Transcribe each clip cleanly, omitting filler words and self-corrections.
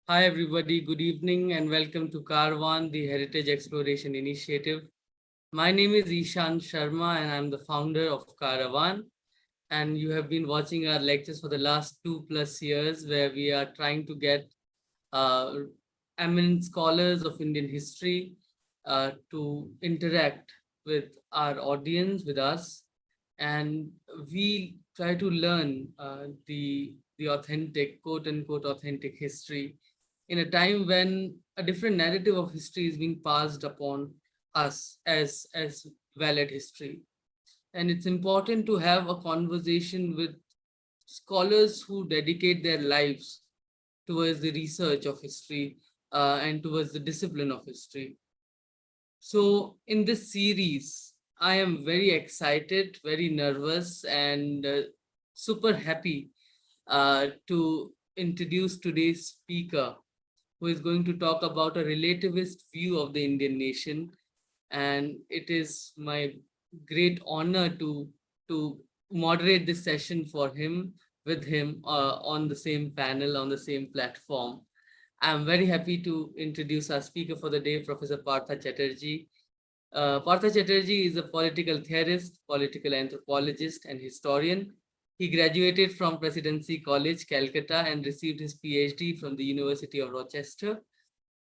Hi, everybody. Good evening and welcome to Carvan, the Heritage Exploration Initiative. My name is Ishan Sharma and I'm the founder of Caravan. And you have been watching our lectures for the last 2+ years, where we are trying to get uh, eminent scholars of Indian history to interact with our audience, with us, and we try to learn the authentic, quote unquote, authentic history in a time when a different narrative of history is being passed upon us as valid history. And it's important to have a conversation with scholars who dedicate their lives towards the research of history and towards the discipline of history. So, in this series, I am very excited, very nervous, and super happy to introduce today's speaker, who is going to talk about a relativist view of the Indian nation. And it is my great honor to moderate this session for him, with him on the same panel, on the same platform. I'm very happy to introduce our speaker for the day, Professor Partha Chatterjee. Partha Chatterjee is a political theorist, political anthropologist, and historian. He graduated from Presidency College, Calcutta, and received his PhD from the University of Rochester.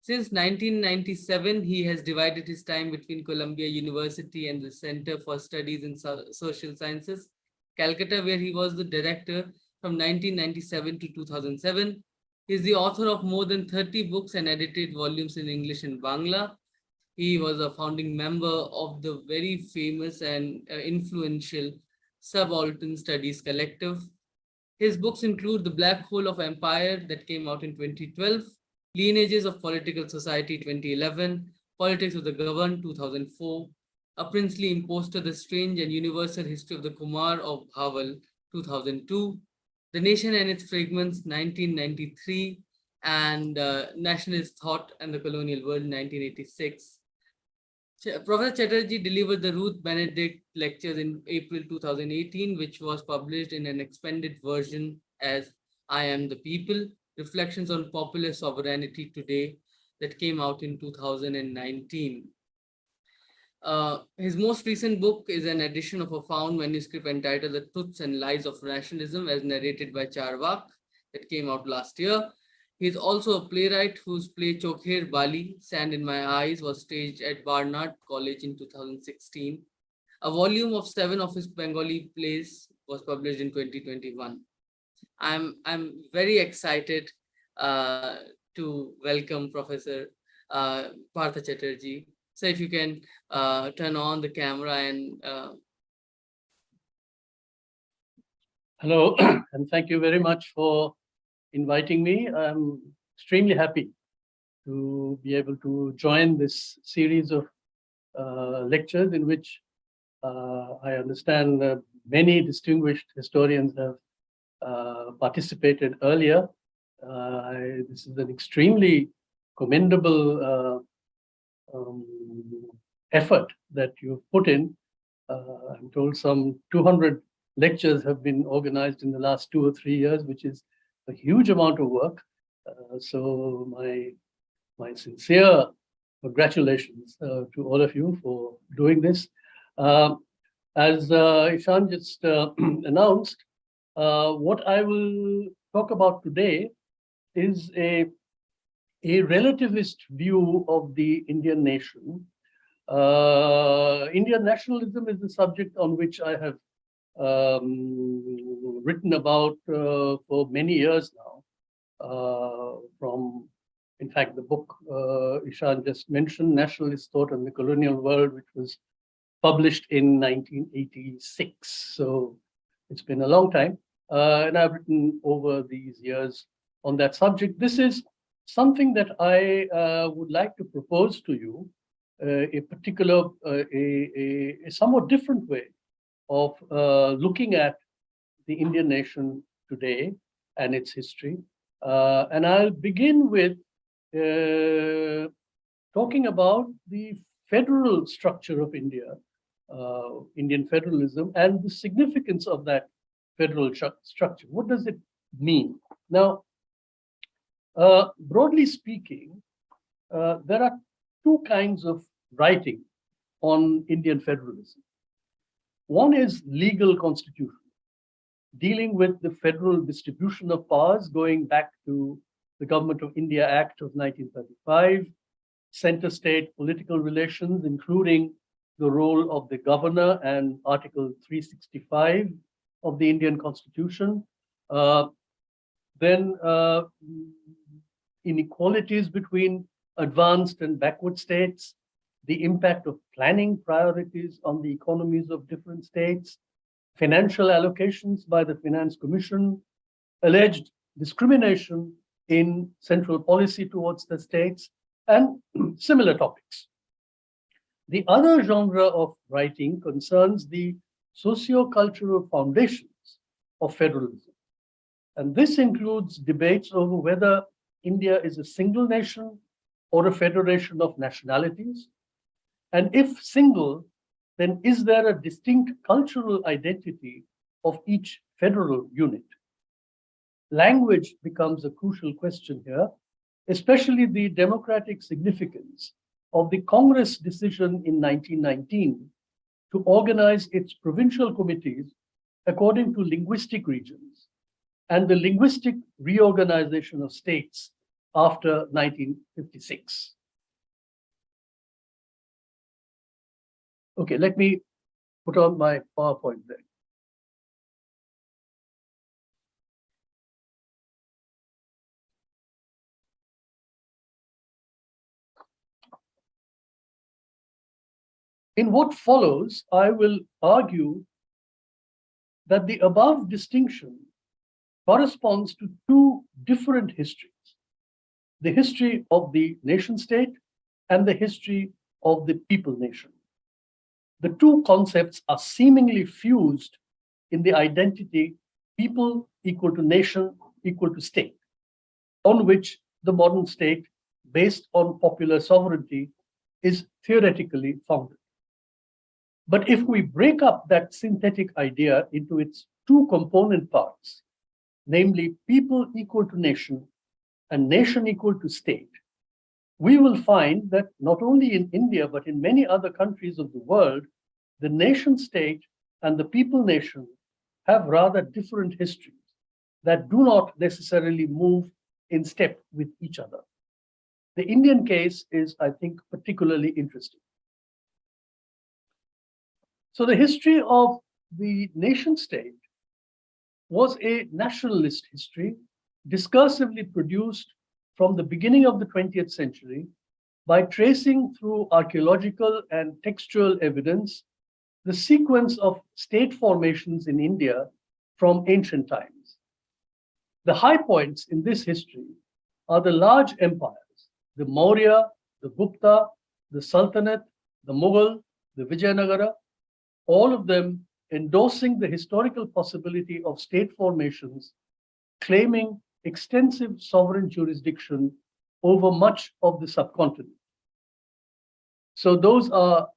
Since 1997, he has divided his time between Columbia University and the Center for Studies in Social Sciences, Calcutta, where he was the director from 1997 to 2007. He is the author of more than 30 books and edited volumes in English and Bangla. He was a founding member of the very famous and influential Subaltern Studies Collective. His books include The Black Hole of Empire, that came out in 2012, Lineages of Political Society 2011, Politics of the Governed 2004, A Princely Impostor, The Strange and Universal History of the Kumar of Bhaval 2002, The Nation and Its Fragments 1993, and Nationalist Thought and the Colonial World 1986. Professor Chatterjee delivered the Ruth Benedict lectures in April 2018, which was published in an expanded version as I Am the People, Reflections on Popular Sovereignty Today, that came out in 2019. His most recent book is an edition of a found manuscript entitled The Truths and Lies of Rationalism, as narrated by Charvak, that came out last year. He is also a playwright whose play Chokher Bali, Sand in My Eyes, was staged at Barnard College in 2016. A volume of 7 of his Bengali plays was published in 2021. I'm very excited to welcome Professor Partha Chatterjee. So if you can turn on the camera and Hello, and thank you very much for inviting me. I'm extremely happy to be able to join this series of lectures in which I understand many distinguished historians have participated earlier. This is an extremely commendable effort that you've put in. I'm told some 200 lectures have been organized in the last 2 or 3 years, which is a huge amount of work. So my sincere congratulations to all of you for doing this. As Ishan just announced, what I will talk about today is a relativist view of the Indian nation. Indian nationalism is the subject on which I have written about for many years now. From, in fact, the book Ishan just mentioned, Nationalist Thought and the Colonial World, which was published in 1986. So it's been a long time. And I've written over these years on that subject. This is something that I would like to propose to you, a particular, a somewhat different way of looking at the Indian nation today and its history. And I'll begin with talking about the federal structure of India, Indian federalism, and the significance of that federal structure. What does it mean? Now, Broadly speaking, there are two kinds of writing on Indian federalism. One is legal constitution, dealing with the federal distribution of powers going back to the Government of India Act of 1935, center state political relations, including the role of the governor and Article 365 of the Indian Constitution. Then inequalities between advanced and backward states, the impact of planning priorities on the economies of different states, financial allocations by the Finance Commission, alleged discrimination in central policy towards the states, and similar topics. The other genre of writing concerns the socio-cultural foundations of federalism. And this includes debates over whether India is a single nation or a federation of nationalities. And if single, then is there a distinct cultural identity of each federal unit? Language becomes a crucial question here, especially the democratic significance of the Congress decision in 1919 to organize its provincial committees according to linguistic regions and the linguistic reorganization of states after 1956. Okay, let me put on my PowerPoint there. In what follows, I will argue that the above distinction corresponds to two different histories: the history of the nation state and the history of the people nation. The two concepts are seemingly fused in the identity people equal to nation equal to state, on which the modern state, based on popular sovereignty, is theoretically founded. But if we break up that synthetic idea into its two component parts, namely people equal to nation and nation equal to state, we will find that not only in India, but in many other countries of the world, the nation state and the people nation have rather different histories that do not necessarily move in step with each other. The Indian case is, I think, particularly interesting. So the history of the nation state was a nationalist history discursively produced from the beginning of the 20th century by tracing through archaeological and textual evidence the sequence of state formations in India from ancient times. The high points in this history are the large empires, the Maurya, the Gupta, the Sultanate, the Mughal, the Vijayanagara, all of them endorsing the historical possibility of state formations, claiming extensive sovereign jurisdiction over much of the subcontinent. So those are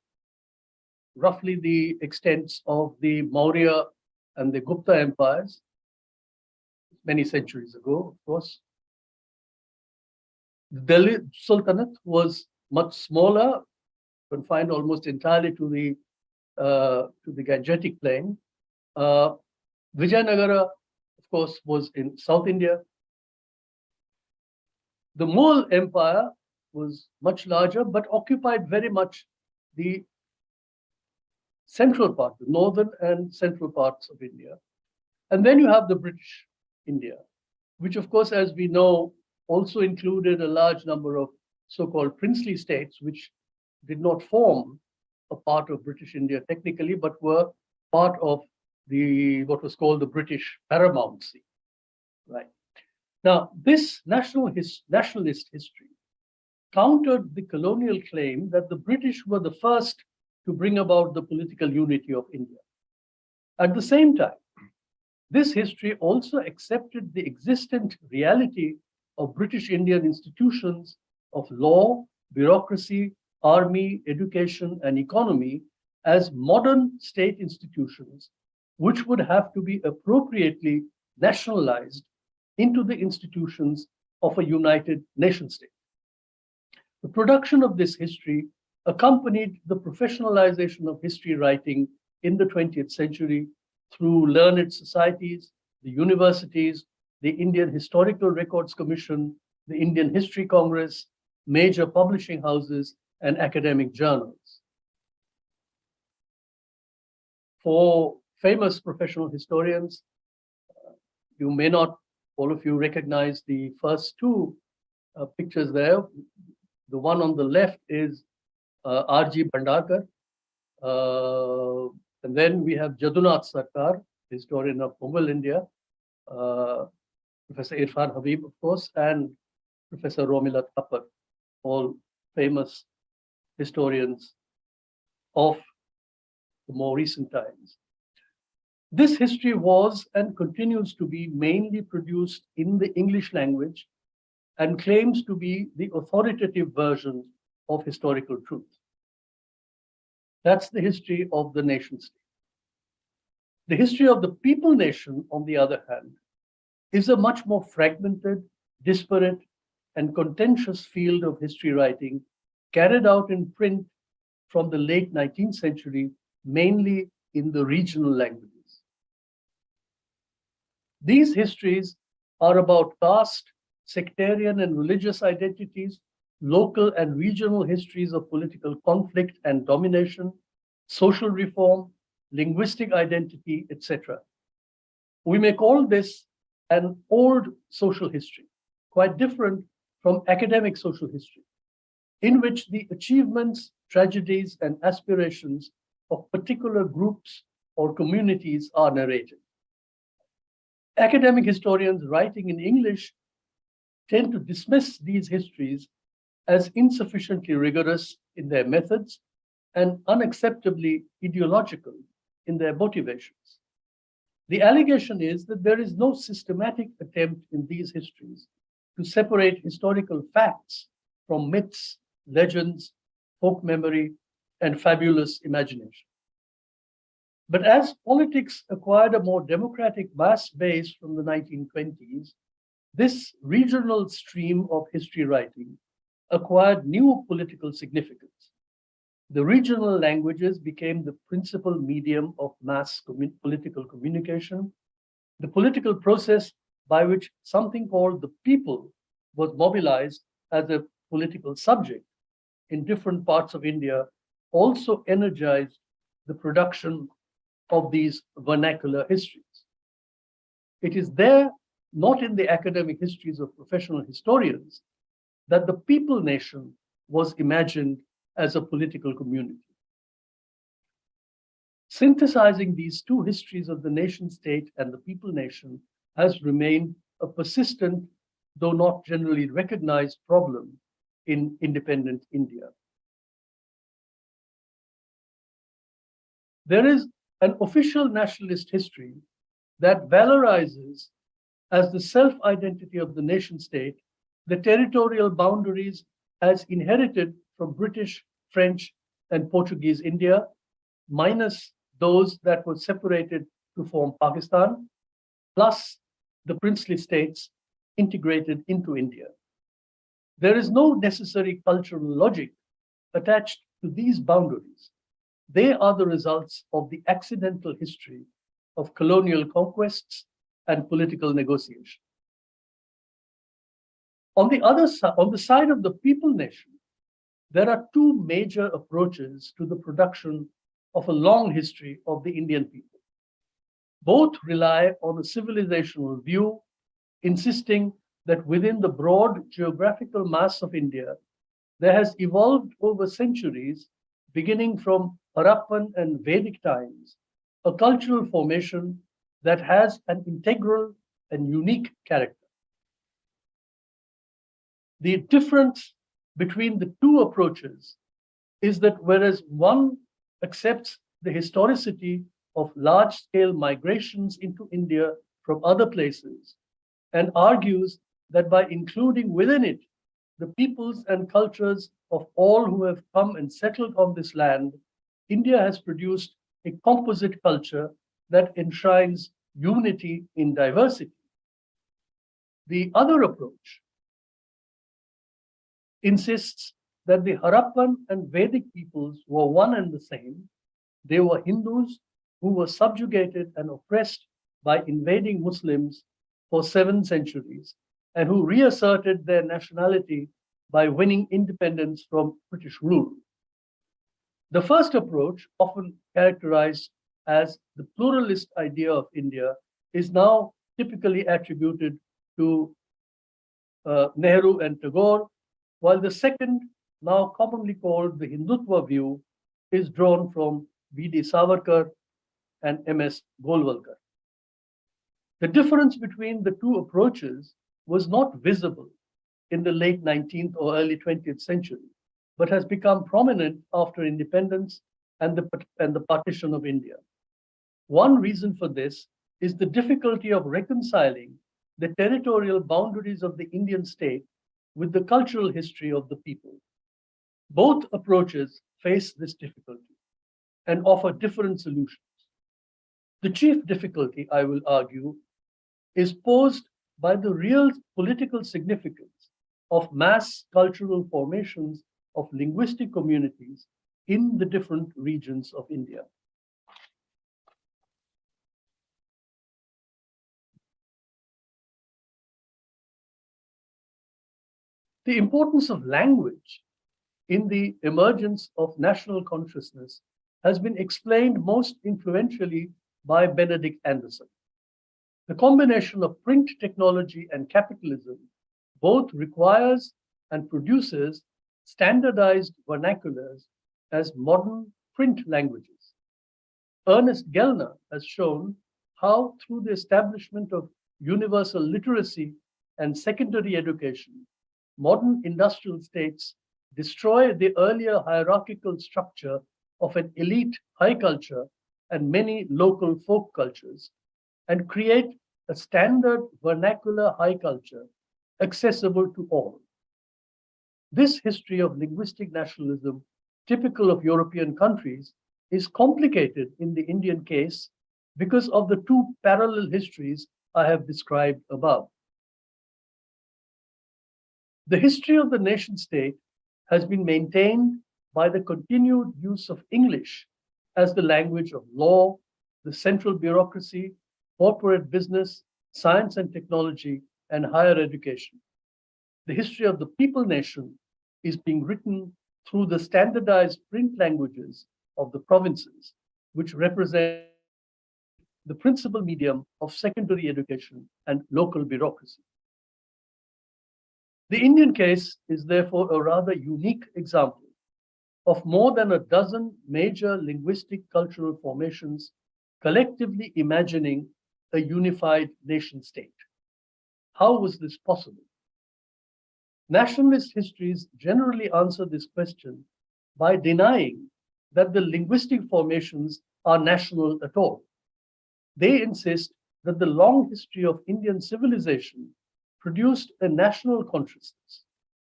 roughly the extents of the Maurya and the Gupta empires, many centuries ago, of course. The Delhi Sultanate was much smaller, confined almost entirely to the Gangetic plain. Vijayanagara, of course, was in South India. The Mughal Empire was much larger, but occupied very much the central part, the northern and central parts of India. And then you have the British India, which, of course, as we know, also included a large number of so-called princely states, which did not form a part of British India technically, but were part of what was called the British paramountcy. Right. Now, this nationalist history countered the colonial claim that the British were the first to bring about the political unity of India. At the same time, this history also accepted the existent reality of British Indian institutions of law, bureaucracy, army, education, and economy as modern state institutions, which would have to be appropriately nationalized into the institutions of a united nation state. The production of this history accompanied the professionalization of history writing in the 20th century through learned societies, the universities, the Indian Historical Records Commission, the Indian History Congress, major publishing houses, and academic journals. For famous professional historians, you may not, all of you recognize the first two pictures there. The one on the left is R.G. Bhandarkar. And then we have Jadunath Sarkar, historian of Mughal India, Professor Irfan Habib, of course, and Professor Romila Thapar, all famous historians of the more recent times. This history was and continues to be mainly produced in the English language and claims to be the authoritative version of historical truth. That's the history of the nation state. The history of the people nation, on the other hand, is a much more fragmented, disparate, and contentious field of history writing carried out in print from the late 19th century, mainly in the regional languages. These histories are about caste, sectarian and religious identities, local and regional histories of political conflict and domination, social reform, linguistic identity, etc. We may call this an old social history, quite different from academic social history, in which the achievements, tragedies, and aspirations of particular groups or communities are narrated. Academic historians writing in English tend to dismiss these histories as insufficiently rigorous in their methods and unacceptably ideological in their motivations. The allegation is that there is no systematic attempt in these histories to separate historical facts from myths, legends, folk memory, and fabulous imagination. But as politics acquired a more democratic mass base from the 1920s, this regional stream of history writing acquired new political significance. The regional languages became the principal medium of mass political communication, the political process by which something called the people was mobilized as a political subject in different parts of India also energized the production of these vernacular histories. It is there, not in the academic histories of professional historians, that the people nation was imagined as a political community. Synthesizing these two histories of the nation state and the people nation has remained a persistent, though not generally recognized, problem in independent India. There is an official nationalist history that valorizes as the self-identity of the nation state the territorial boundaries as inherited from British, French, and Portuguese India, minus those that were separated to form Pakistan, plus the princely states integrated into India. There is no necessary cultural logic attached to these boundaries. They are the results of the accidental history of colonial conquests and political negotiation. On the side of the people nation, there are two major approaches to the production of a long history of the Indian people. Both rely on a civilizational view, insisting that within the broad geographical mass of India, there has evolved over centuries, beginning from Harappan and Vedic times, a cultural formation that has an integral and unique character. The difference between the two approaches is that whereas one accepts the historicity of large-scale migrations into India from other places and argues that by including within it the peoples and cultures of all who have come and settled on this land, India has produced a composite culture that enshrines unity in diversity. The other approach insists that the Harappan and Vedic peoples were one and the same. They were Hindus who were subjugated and oppressed by invading Muslims for 7 centuries and who reasserted their nationality by winning independence from British rule. The first approach, often characterized as the pluralist idea of India, is now typically attributed to Nehru and Tagore, while the second, now commonly called the Hindutva view, is drawn from V.D. Savarkar and M.S. Golwalkar. The difference between the two approaches was not visible in the late 19th or early 20th century, but has become prominent after independence and the partition of India. One reason for this is the difficulty of reconciling the territorial boundaries of the Indian state with the cultural history of the people. Both approaches face this difficulty and offer different solutions. The chief difficulty, I will argue, is posed by the real political significance of mass cultural formations of linguistic communities in the different regions of India. The importance of language in the emergence of national consciousness has been explained most influentially by Benedict Anderson. The combination of print technology and capitalism both requires and produces standardized vernaculars as modern print languages. Ernest Gellner has shown how, through the establishment of universal literacy and secondary education, modern industrial states destroy the earlier hierarchical structure of an elite high culture and many local folk cultures and create a standard vernacular high culture accessible to all. This history of linguistic nationalism, typical of European countries, is complicated in the Indian case because of the two parallel histories I have described above. The history of the nation state has been maintained by the continued use of English as the language of law, the central bureaucracy, corporate business, science and technology, and higher education. The history of the people nation is being written through the standardized print languages of the provinces, which represent the principal medium of secondary education and local bureaucracy. The Indian case is therefore a rather unique example of more than a dozen major linguistic cultural formations collectively imagining a unified nation state. How was this possible? Nationalist histories generally answer this question by denying that the linguistic formations are national at all. They insist that the long history of Indian civilization produced a national consciousness.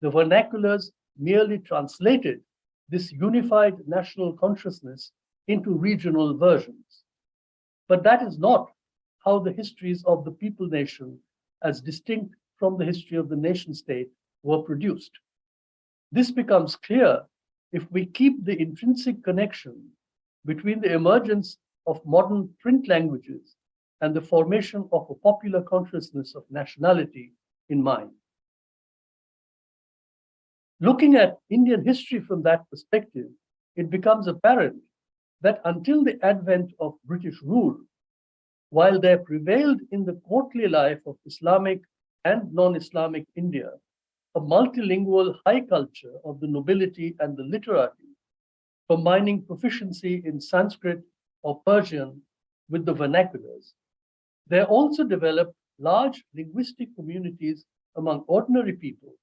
The vernaculars merely translated this unified national consciousness into regional versions. But that is not how the histories of the people nation, as distinct from the history of the nation state, were produced. This becomes clear if we keep the intrinsic connection between the emergence of modern print languages and the formation of a popular consciousness of nationality in mind. Looking at Indian history from that perspective, it becomes apparent that until the advent of British rule, while there prevailed in the courtly life of Islamic and non-Islamic India a multilingual high culture of the nobility and the literati, combining proficiency in Sanskrit or Persian with the vernaculars, there also developed large linguistic communities among ordinary people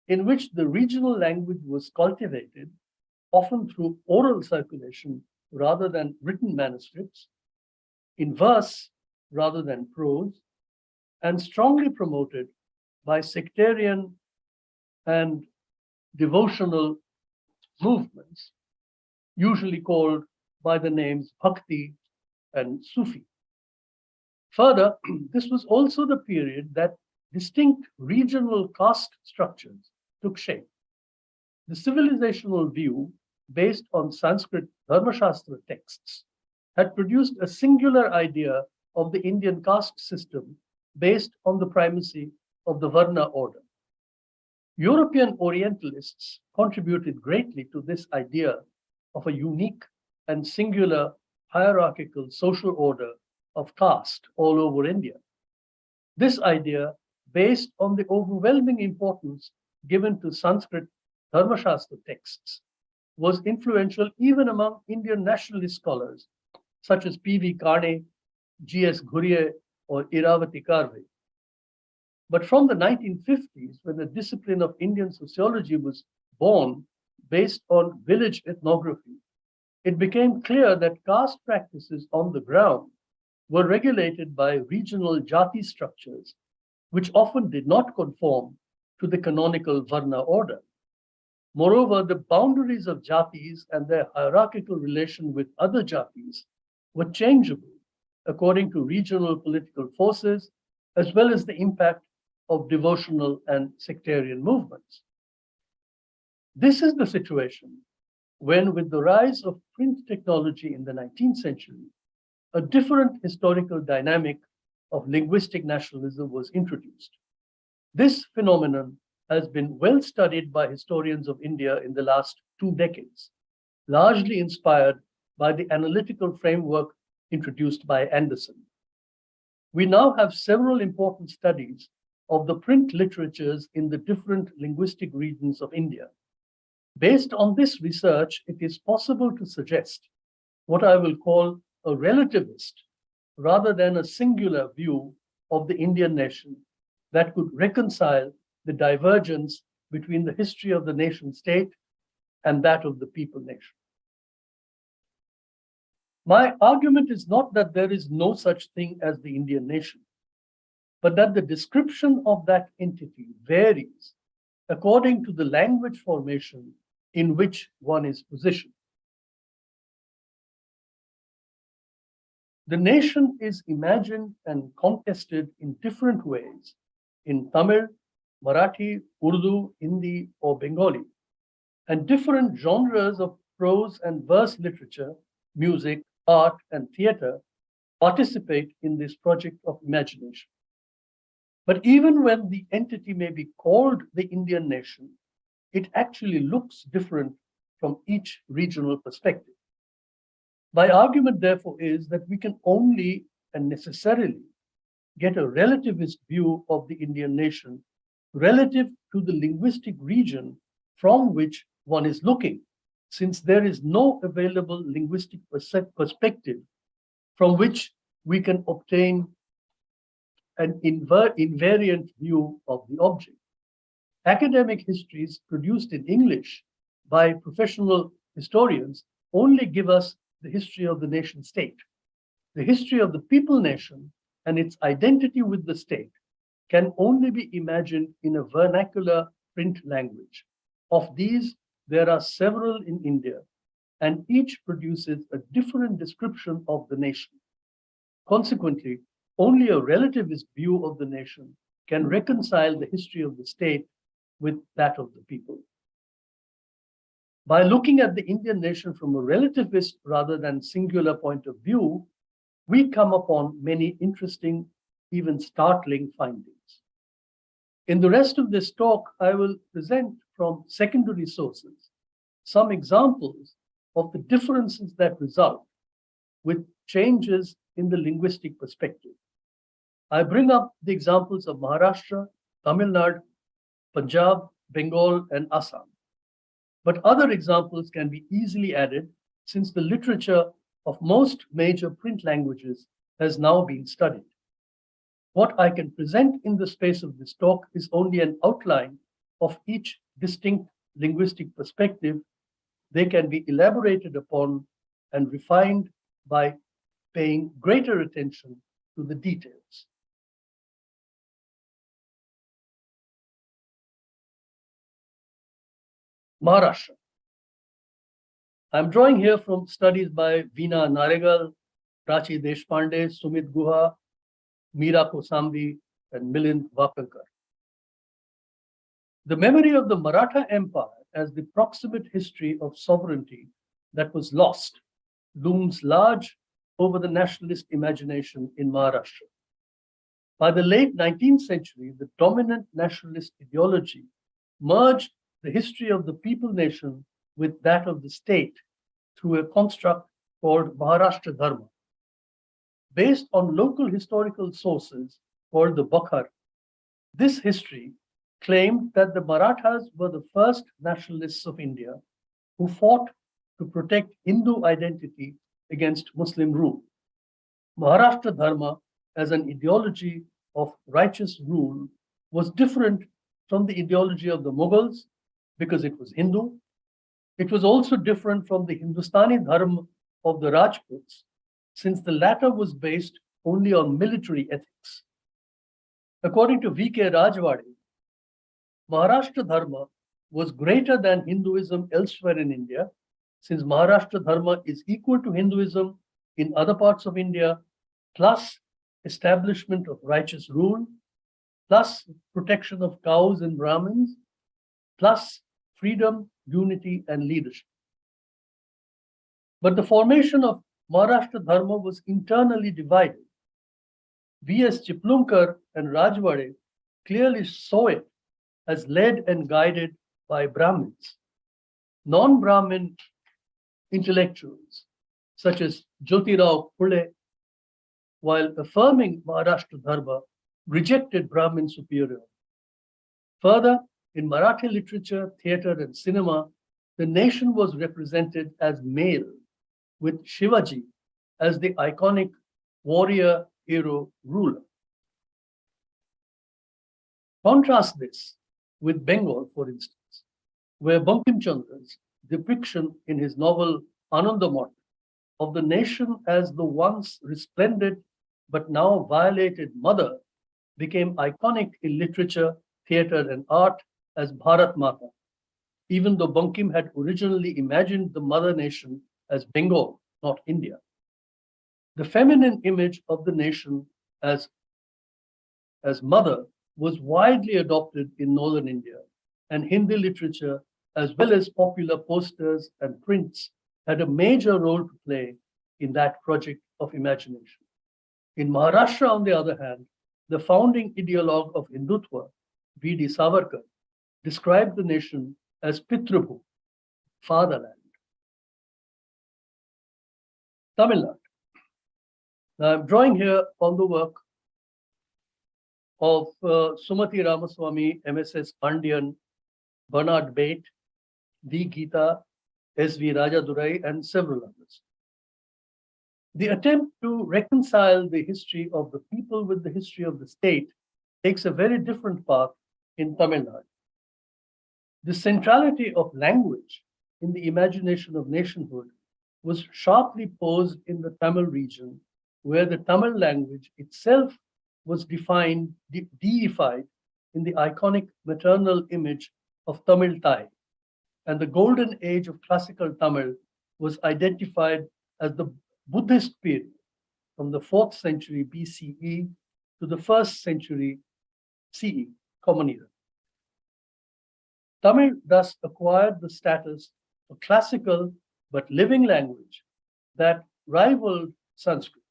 in which the regional language was cultivated, often through oral circulation rather than written manuscripts, in verse rather than prose, and strongly promoted by sectarian and devotional movements, usually called by the names Bhakti and Sufi. Further, this was also the period that distinct regional caste structures took shape. The civilizational view, based on Sanskrit Dharmashastra texts, had produced a singular idea of the Indian caste system based on the primacy of the Varna order. European Orientalists contributed greatly to this idea of a unique and singular hierarchical social order of caste all over India. This idea, based on the overwhelming importance given to Sanskrit Dharmashastra texts, was influential even among Indian nationalist scholars such as P.V. Kane, G.S. Ghurye, or Iravati Karve. But from the 1950s, when the discipline of Indian sociology was born based on village ethnography, it became clear that caste practices on the ground were regulated by regional jati structures, which often did not conform to the canonical Varna order. Moreover, the boundaries of jatis and their hierarchical relation with other jatis were changeable according to regional political forces, as well as the impact of devotional and sectarian movements. This is the situation when, with the rise of print technology in the 19th century, a different historical dynamic of linguistic nationalism was introduced. This phenomenon has been well studied by historians of India in the last 2 decades, largely inspired by the analytical framework introduced by Anderson. We now have several important studies of the print literatures in the different linguistic regions of India. Based on this research, it is possible to suggest what I will call a relativist rather than a singular view of the Indian nation that could reconcile the divergence between the history of the nation state and that of the people nation. My argument is not that there is no such thing as the Indian nation, but that the description of that entity varies according to the language formation in which one is positioned. The nation is imagined and contested in different ways in Tamil, Marathi, Urdu, Hindi, or Bengali, and different genres of prose and verse literature, music, art, and theater participate in this project of imagination. But even when the entity may be called the Indian nation, it actually looks different from each regional perspective. My argument, therefore, is that we can only and necessarily get a relativist view of the Indian nation relative to the linguistic region from which one is looking, since there is no available linguistic perspective from which we can obtain an invariant view of the object. Academic histories produced in English by professional historians only give us the history of the nation state. The history of the people nation and its identity with the state can only be imagined in a vernacular print language. Of these, there are several in India, and each produces a different description of the nation. Consequently, only a relativist view of the nation can reconcile the history of the state with that of the people. By looking at the Indian nation from a relativist rather than singular point of view, we come upon many interesting, even startling findings. In the rest of this talk, I will present from secondary sources some examples of the differences that result with changes in the linguistic perspective. I bring up the examples of Maharashtra, Tamil Nadu, Punjab, Bengal, and Assam. But other examples can be easily added since the literature of most major print languages has now been studied. What I can present in the space of this talk is only an outline of each distinct linguistic perspective. They can be elaborated upon and refined by paying greater attention to the details. Maharashtra. I'm drawing here from studies by Veena Naregal, Prachi Deshpande, Sumit Guha, Meera Kosambi, and Milind Vakankar. The memory of the Maratha Empire as the proximate history of sovereignty that was lost looms large over the nationalist imagination in Maharashtra. By the late 19th century, the dominant nationalist ideology merged the history of the people nation with that of the state through a construct called Maharashtra Dharma. Based on local historical sources called the Bakhar, this history claimed that the Marathas were the first nationalists of India who fought to protect Hindu identity against Muslim rule. Maharashtra Dharma, as an ideology of righteous rule, was different from the ideology of the Mughals because it was Hindu. It was also different from the Hindustani Dharma of the Rajputs, since the latter was based only on military ethics. According to V.K. Rajwade, Maharashtra Dharma was greater than Hinduism elsewhere in India, since Maharashtra Dharma is equal to Hinduism in other parts of India, plus establishment of righteous rule, plus protection of cows and Brahmins, plus freedom, unity, and leadership. But the formation of Maharashtra Dharma was internally divided. V.S. Chiplumkar and Rajwade clearly saw it as led and guided by Brahmins. Non-Brahmin intellectuals, such as Jyotirao Phule, while affirming Maharashtra Dharma, rejected Brahmin superiority. Further, in Marathi literature, theatre, and cinema, the nation was represented as male, with Shivaji as the iconic warrior hero ruler. Contrast this with Bengal, for instance, where Bankim Chandra's depiction in his novel Anandamata of the nation as the once resplendent but now violated mother became iconic in literature, theatre, and art as Bharat Mata, even though Bankim had originally imagined the mother nation as Bengal, not India. The feminine image of the nation as mother was widely adopted in northern India, and Hindi literature, as well as popular posters and prints, had a major role to play in that project of imagination. In Maharashtra, on the other hand, the founding ideologue of Hindutva, V.D. Savarkar, described the nation as Pitrabhu, fatherland. Tamil Nadu. Now, I'm drawing here on the work of Sumati Ramaswamy, MSS Pandian, Bernard Bate, D. Geeta, S.V. Rajadurai, and several others. The attempt to reconcile the history of the people with the history of the state takes a very different path in Tamil Nadu. The centrality of language in the imagination of nationhood was sharply posed in the Tamil region, where the Tamil language itself was defined, deified in the iconic maternal image of Tamil Thai, and the golden age of classical Tamil was identified as the Buddhist period from the 4th century BCE to the 1st century CE, Common Era. Tamil thus acquired the status of classical but living language that rivaled Sanskrit.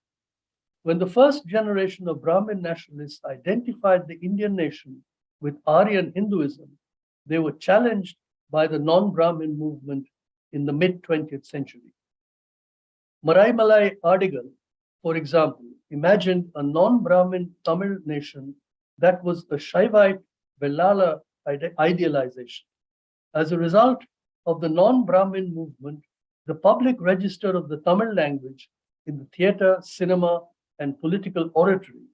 When the first generation of Brahmin nationalists identified the Indian nation with Aryan Hinduism, they were challenged by the non-Brahmin movement in the mid-20th century. Maraimalai Adigal, for example, imagined a non-Brahmin Tamil nation that was a Shaivite Vellala idealization. As a result of the non-Brahmin movement, the public register of the Tamil language in the theatre, cinema, and political oratory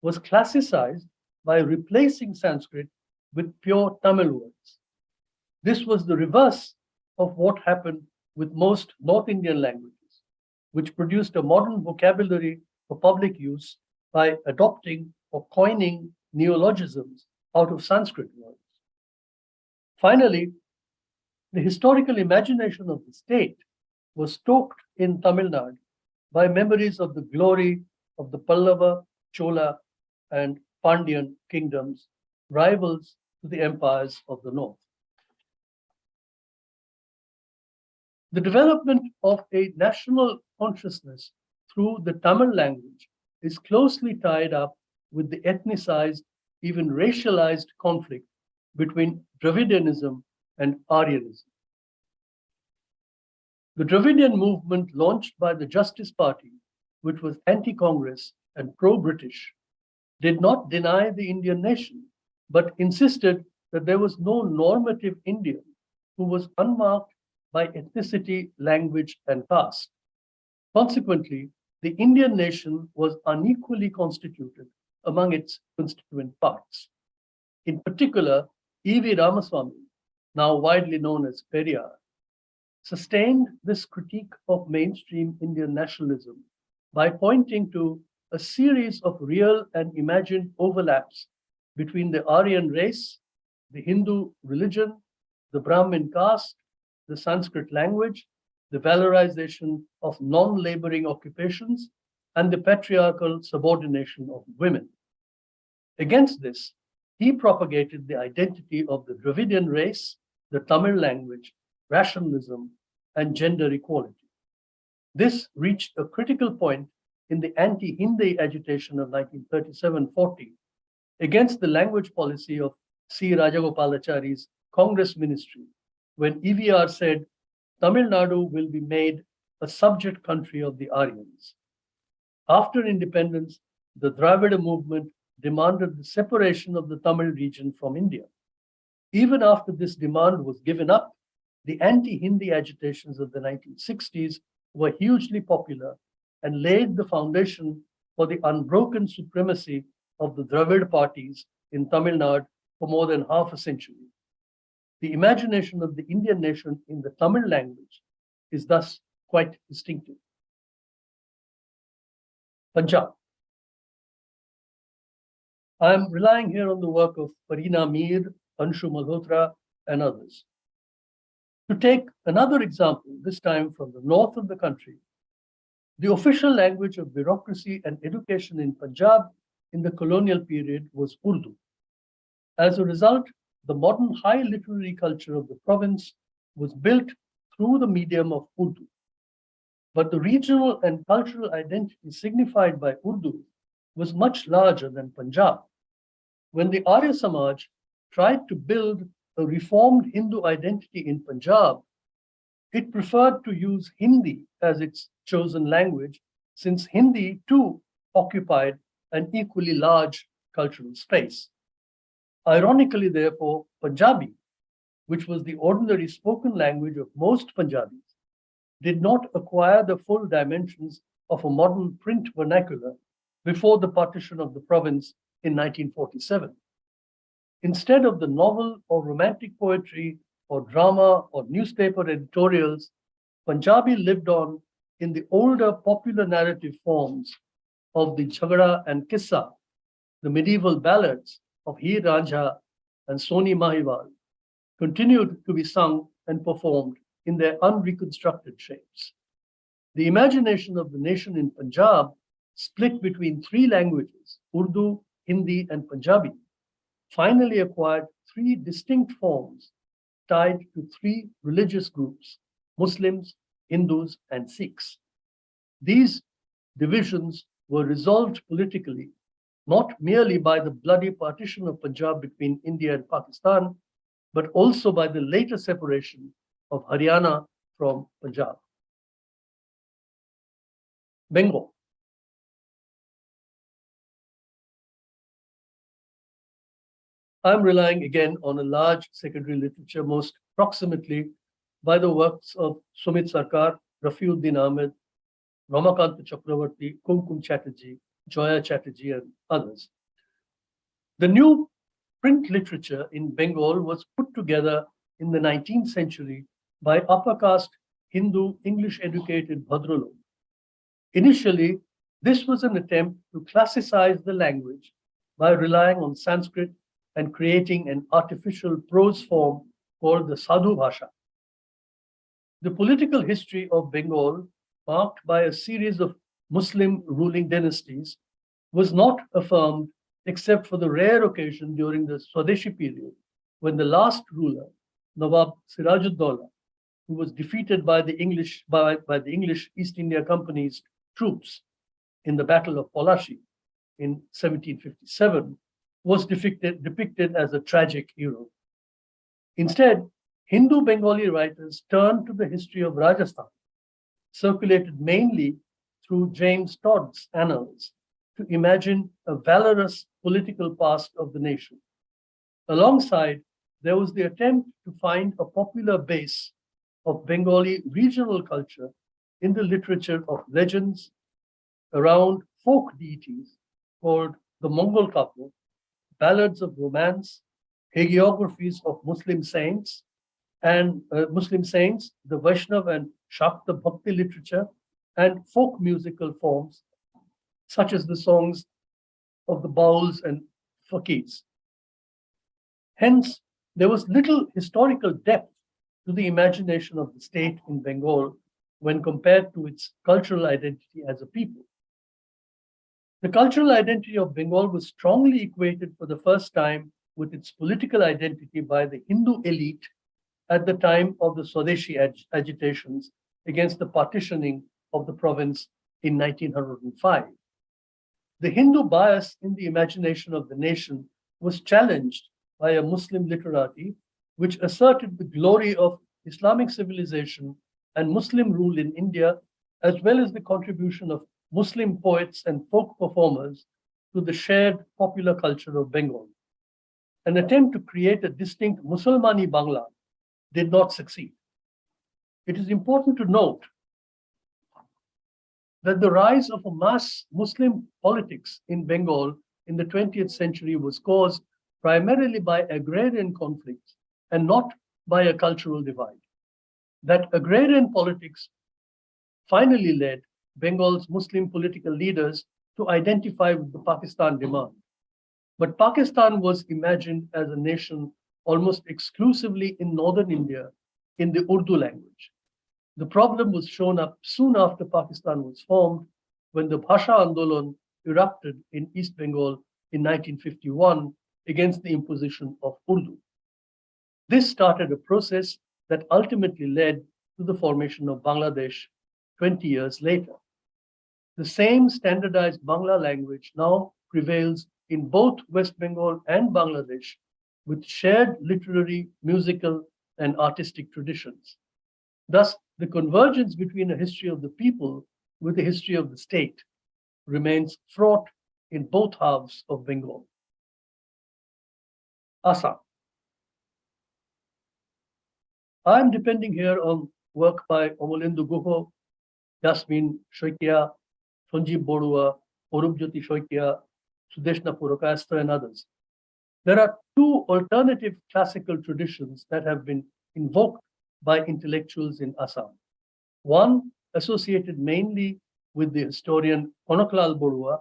was classicized by replacing Sanskrit with pure Tamil words. This was the reverse of what happened with most North Indian languages, which produced a modern vocabulary for public use by adopting or coining neologisms out of Sanskrit words. Finally, the historical imagination of the state was stoked in Tamil Nadu by memories of the glory of the Pallava, Chola, and Pandyan kingdoms, rivals to the empires of the north. The development of a national consciousness through the Tamil language is closely tied up with the ethnicized, even racialized conflict between Dravidianism and Aryanism. The Dravidian movement launched by the Justice Party, which was anti-Congress and pro-British, did not deny the Indian nation, but insisted that there was no normative Indian who was unmarked by ethnicity, language, and caste. Consequently, the Indian nation was unequally constituted among its constituent parts. In particular, E.V. Ramaswamy, now widely known as Periyar, sustained this critique of mainstream Indian nationalism by pointing to a series of real and imagined overlaps between the Aryan race, the Hindu religion, the Brahmin caste, the Sanskrit language, the valorization of non-laboring occupations, and the patriarchal subordination of women. Against this, he propagated the identity of the Dravidian race, the Tamil language, rationalism, and gender equality. This reached a critical point in the anti-Hindi agitation of 1937-40 against the language policy of C. Rajagopalachari's Congress ministry, when EVR said Tamil Nadu will be made a subject country of the Aryans. After independence, the Dravida movement demanded the separation of the Tamil region from India. Even after this demand was given up, the anti-Hindi agitations of the 1960s were hugely popular and laid the foundation for the unbroken supremacy of the Dravid parties in Tamil Nadu for more than half a century. The imagination of the Indian nation in the Tamil language is thus quite distinctive. Punjab. I am relying here on the work of Pareena Mir, Anshu Malhotra, and others. To take another example, this time from the north of the country, the official language of bureaucracy and education in Punjab in the colonial period was Urdu. As a result, the modern high literary culture of the province was built through the medium of Urdu. But the regional and cultural identity signified by Urdu was much larger than Punjab. When the Arya Samaj tried to build a reformed Hindu identity in Punjab, it preferred to use Hindi as its chosen language, since Hindi too occupied an equally large cultural space. Ironically, therefore, Punjabi, which was the ordinary spoken language of most Punjabis, did not acquire the full dimensions of a modern print vernacular before the partition of the province in 1947. Instead of the novel or romantic poetry or drama or newspaper editorials, Punjabi lived on in the older popular narrative forms of the Jhagada and Kissa, the medieval ballads of Heer Ranjha and Soni Mahiwal, continued to be sung and performed in their unreconstructed shapes. The imagination of the nation in Punjab, split between three languages, Urdu, Hindi, and Punjabi, finally acquired three distinct forms tied to three religious groups, Muslims, Hindus, and Sikhs. These divisions were resolved politically, not merely by the bloody partition of Punjab between India and Pakistan, but also by the later separation of Haryana from Punjab. Bengal. I'm relying again on a large secondary literature, most proximately by the works of Sumit Sarkar, Rafiuddin Ahmed, Ramakant Chakravarti, Kumkum Chatterjee, Joya Chatterjee, and others. The new print literature in Bengal was put together in the 19th century by upper caste Hindu English-educated Bhadralok. Initially, this was an attempt to classicize the language by relying on Sanskrit and creating an artificial prose form called the Sadhu Bhasha. The political history of Bengal, marked by a series of Muslim ruling dynasties, was not affirmed except for the rare occasion during the Swadeshi period, when the last ruler, Nawab Sirajuddaulah, who was defeated by the English East India Company's troops in the Battle of Polashi in 1757, was depicted as a tragic hero. Instead, Hindu Bengali writers turned to the history of Rajasthan, circulated mainly through James Todd's annals, to imagine a valorous political past of the nation. Alongside, there was the attempt to find a popular base of Bengali regional culture in the literature of legends around folk deities called the Mongol Kapo, ballads of romance, hagiographies of Muslim saints, the Vaishnav and Shakta Bhakti literature, and folk musical forms such as the songs of the Bauls and Fakirs. Hence, there was little historical depth to the imagination of the state in Bengal when compared to its cultural identity as a people. The cultural identity of Bengal was strongly equated for the first time with its political identity by the Hindu elite at the time of the Swadeshi agitations against the partitioning of the province in 1905. The Hindu bias in the imagination of the nation was challenged by a Muslim literati, which asserted the glory of Islamic civilization and Muslim rule in India, as well as the contribution of Muslim poets and folk performers to the shared popular culture of Bengal. An attempt to create a distinct Musalmani Bangla did not succeed. It is important to note that the rise of a mass Muslim politics in Bengal in the 20th century was caused primarily by agrarian conflicts and not by a cultural divide. That agrarian politics finally led Bengal's Muslim political leaders to identify with the Pakistan demand. But Pakistan was imagined as a nation almost exclusively in northern India in the Urdu language. The problem was shown up soon after Pakistan was formed, when the Bhasha Andolan erupted in East Bengal in 1951 against the imposition of Urdu. This started a process that ultimately led to the formation of Bangladesh 20 years later. The same standardized Bangla language now prevails in both West Bengal and Bangladesh, with shared literary, musical, and artistic traditions. Thus, the convergence between a history of the people with a history of the state remains fraught in both halves of Bengal. Assam. I am depending here on work by Omolendu Guho, Yasmin Shoikia, Sanjeev Borua, Orubjyoti Shoikia, Sudeshna Purokayastha, and others. There are two alternative classical traditions that have been invoked by intellectuals in Assam. One, associated mainly with the historian Konoklal Borua,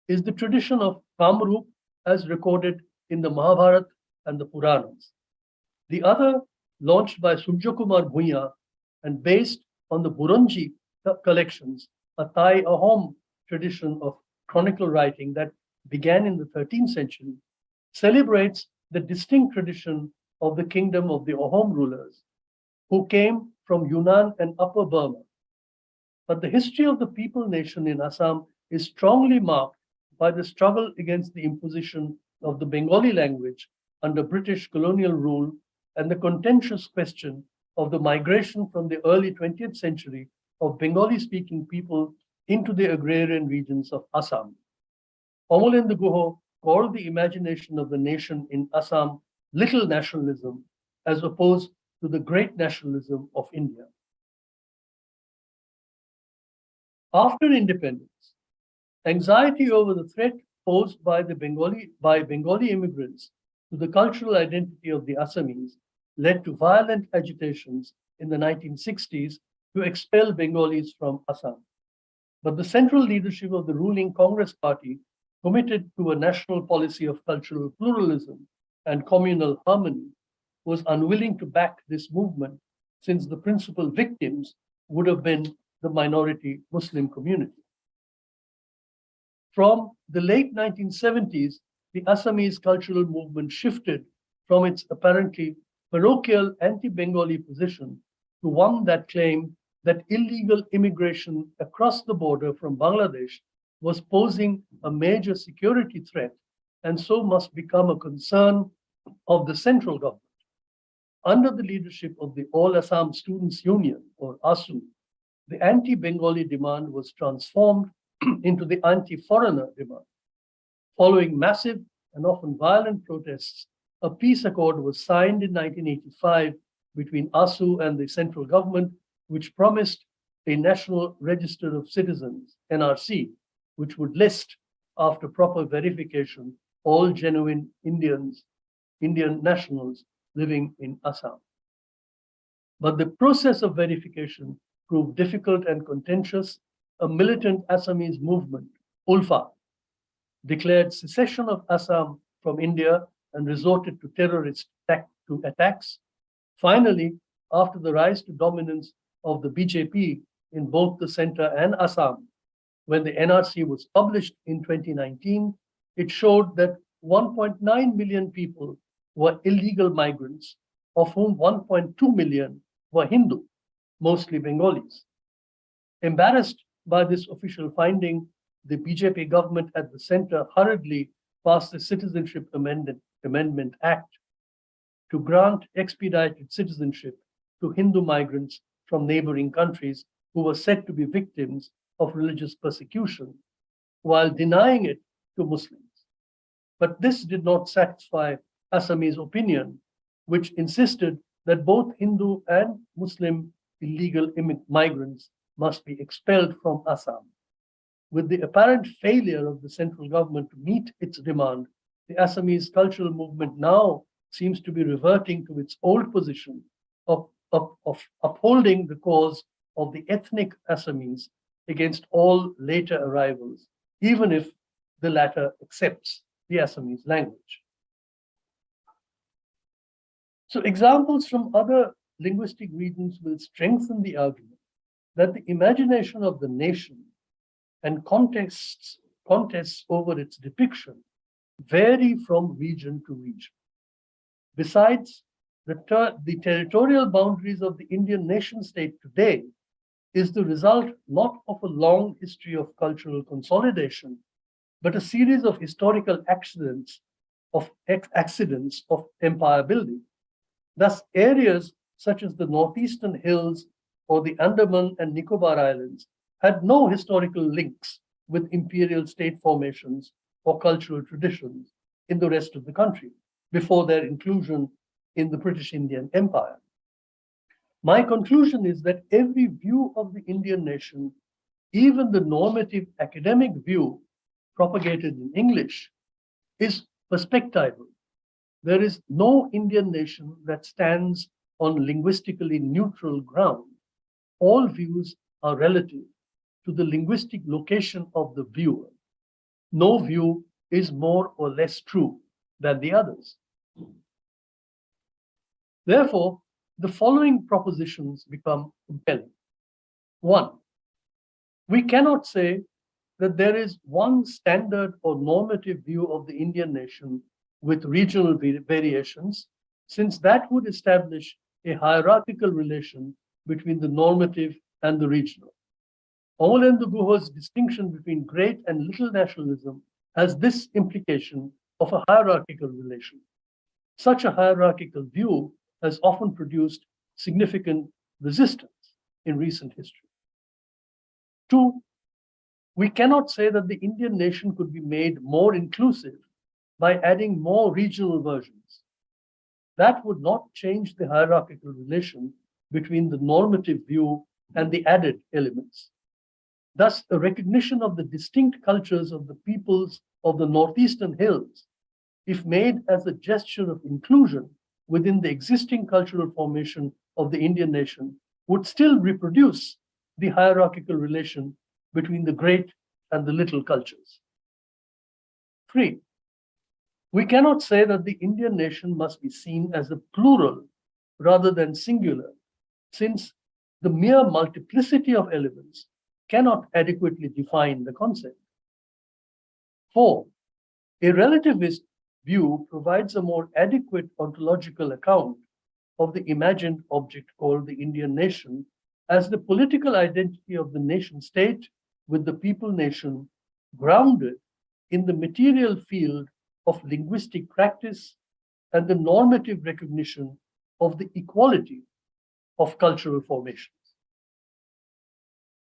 is the tradition of Kamrup as recorded in the Mahabharata and the Puranas. The other, launched by Surya Kumar Bhuiya and based on the Burunji collections, a Thai Ahom tradition of chronicle writing that began in the 13th century, celebrates the distinct tradition of the kingdom of the Ahom rulers, who came from Yunnan and Upper Burma. But the history of the people nation in Assam is strongly marked by the struggle against the imposition of the Bengali language under British colonial rule and the contentious question of the migration from the early 20th century of Bengali-speaking people into the agrarian regions of Assam. Omolendu Guho called the imagination of the nation in Assam little nationalism as opposed to the great nationalism of India. After independence, anxiety over the threat posed by Bengali immigrants to the cultural identity of the Assamese led to violent agitations in the 1960s to expel Bengalis from Assam. But the central leadership of the ruling Congress party, committed to a national policy of cultural pluralism and communal harmony, was unwilling to back this movement, since the principal victims would have been the minority Muslim community. From the late 1970s, the Assamese cultural movement shifted from its apparently parochial anti-Bengali position to one that claimed that illegal immigration across the border from Bangladesh was posing a major security threat and so must become a concern of the central government. Under the leadership of the All Assam Students Union, or ASU, the anti-Bengali demand was transformed into the anti-foreigner demand. Following massive and often violent protests, a peace accord was signed in 1985 between ASU and the central government, which promised a National Register of Citizens, NRC, which would list, after proper verification, all genuine Indian nationals living in Assam. But the process of verification proved difficult and contentious. A militant Assamese movement, ULFA, declared secession of Assam from India and resorted to terrorist attacks. Finally, after the rise to dominance of the BJP in both the center and Assam, when the NRC was published in 2019, it showed that 1.9 million people were illegal migrants, of whom 1.2 million were Hindu, mostly Bengalis. Embarrassed by this official finding, the BJP government at the center hurriedly passed the Citizenship Amendment Act to grant expedited citizenship to Hindu migrants from neighboring countries who were said to be victims of religious persecution, while denying it to Muslims. But this did not satisfy Assamese opinion, which insisted that both Hindu and Muslim illegal migrants must be expelled from Assam. With the apparent failure of the central government to meet its demand, the Assamese cultural movement now seems to be reverting to its old position of upholding the cause of the ethnic Assamese against all later arrivals, even if the latter accepts the Assamese language. So examples from other linguistic regions will strengthen the argument that the imagination of the nation and contests over its depiction vary from region to region. Besides, the territorial boundaries of the Indian nation state today is the result not of a long history of cultural consolidation, but a series of historical accidents of empire building. Thus, areas such as the northeastern hills or the Andaman and Nicobar Islands had no historical links with imperial state formations or cultural traditions in the rest of the country before their inclusion in the British Indian Empire. My conclusion is that every view of the Indian nation, even the normative academic view propagated in English, is perspectival. There is no Indian nation that stands on linguistically neutral ground. All views are relative to the linguistic location of the viewer. No view is more or less true than the others. Therefore, the following propositions become compelling. One, we cannot say that there is one standard or normative view of the Indian nation with regional variations, since that would establish a hierarchical relation between the normative and the regional. Amolendu Guha's distinction between great and little nationalism has this implication of a hierarchical relation. Such a hierarchical view has often produced significant resistance in recent history. Two, we cannot say that the Indian nation could be made more inclusive by adding more regional versions. That would not change the hierarchical relation between the normative view and the added elements. Thus, a recognition of the distinct cultures of the peoples of the northeastern hills, if made as a gesture of inclusion within the existing cultural formation of the Indian nation, would still reproduce the hierarchical relation between the great and the little cultures. Three, we cannot say that the Indian nation must be seen as a plural rather than singular, since the mere multiplicity of elements cannot adequately define the concept. Four, a relativist view provides a more adequate ontological account of the imagined object called the Indian nation as the political identity of the nation state with the people nation grounded in the material field of linguistic practice and the normative recognition of the equality of cultural formations.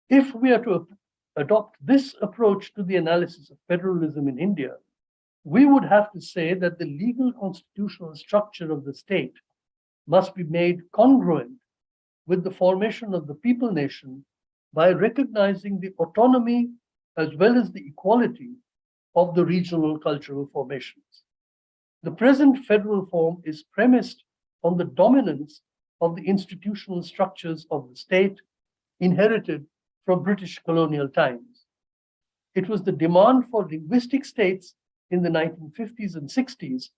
If we are to adopt this approach to the analysis of federalism in India, we would have to say that the legal constitutional structure of the state must be made congruent with the formation of the people nation by recognizing the autonomy as well as the equality of the regional cultural formations. The present federal form is premised on the dominance of the institutional structures of the state inherited from British colonial times. It was the demand for linguistic states in the 1950s and 60s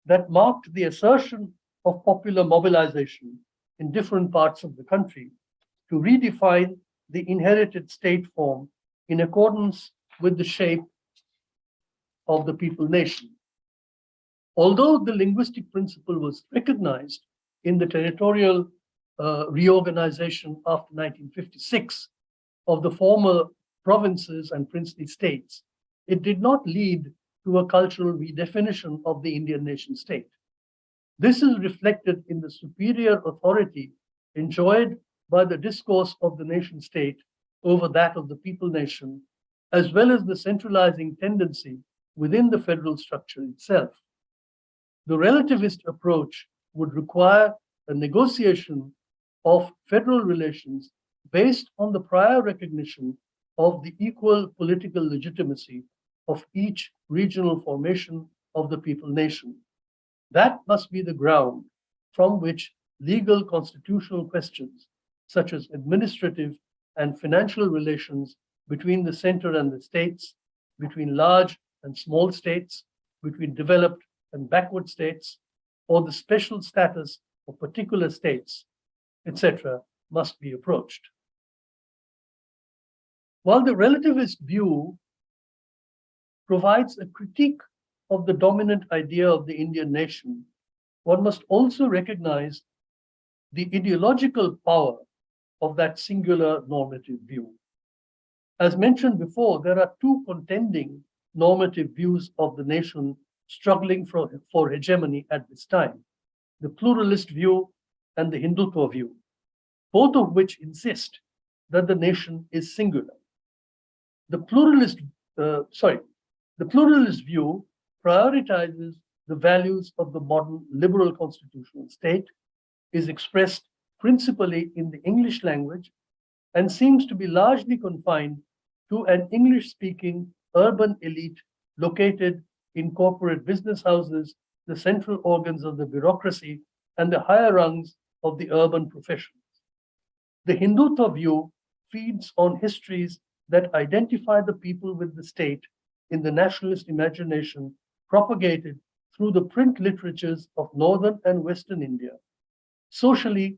that marked the assertion of popular mobilization in different parts of the country to redefine the inherited state form in accordance with the shape of the people nation. Although the linguistic principle was recognized in the territorial reorganization after 1956 of the former provinces and princely states, it did not lead to a cultural redefinition of the Indian nation state. This is reflected in the superior authority enjoyed by the discourse of the nation state over that of the people nation, as well as the centralizing tendency within the federal structure itself. The relativist approach would require a negotiation of federal relations based on the prior recognition of the equal political legitimacy of each regional formation of the people nation. That must be the ground from which legal constitutional questions, such as administrative and financial relations between the center and the states, between large and small states, between developed and backward states, or the special status of particular states, etc., must be approached. While the relativist view provides a critique of the dominant idea of the Indian nation, one must also recognize the ideological power of that singular normative view. As mentioned before, there are two contending normative views of the nation struggling for hegemony at this time, the pluralist view and the Hindutva view, both of which insist that the nation is singular. The pluralist view prioritizes the values of the modern liberal constitutional state, is expressed principally in the English language, and seems to be largely confined to an English-speaking urban elite located in corporate business houses, the central organs of the bureaucracy, and the higher rungs of the urban professions. The Hindutva view feeds on histories that identify the people with the state in the nationalist imagination propagated through the print literatures of northern and western India. Socially,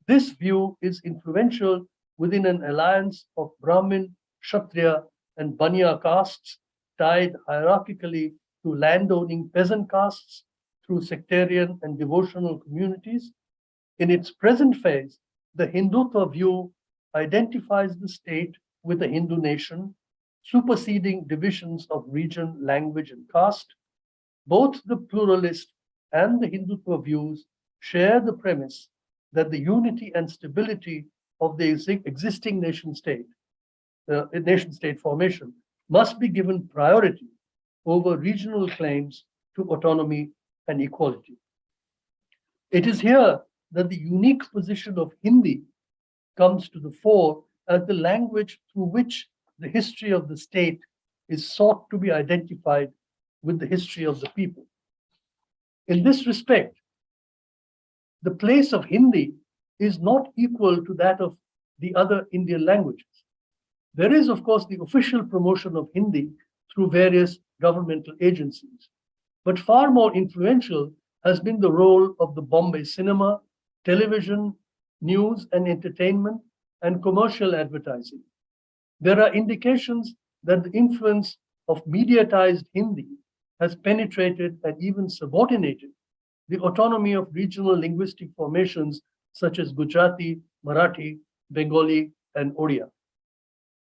this view is influential within an alliance of Brahmin, Kshatriya, and Banya castes tied hierarchically to landowning peasant castes through sectarian and devotional communities. In its present phase, the Hindutva view identifies the state with a Hindu nation, superseding divisions of region, language, and caste. Both the pluralist and the Hindutva views share the premise that the unity and stability of the existing nation state formation must be given priority over regional claims to autonomy and equality. It is here that the unique position of Hindi comes to the fore as the language through which the history of the state is sought to be identified with the history of the people. In this respect, the place of Hindi is not equal to that of the other Indian languages. There is, of course, the official promotion of Hindi through various governmental agencies, but far more influential has been the role of the Bombay cinema, television, news and entertainment, and commercial advertising. There are indications that the influence of mediatized Hindi has penetrated and even subordinated the autonomy of regional linguistic formations such as Gujarati, Marathi, Bengali, and Odia.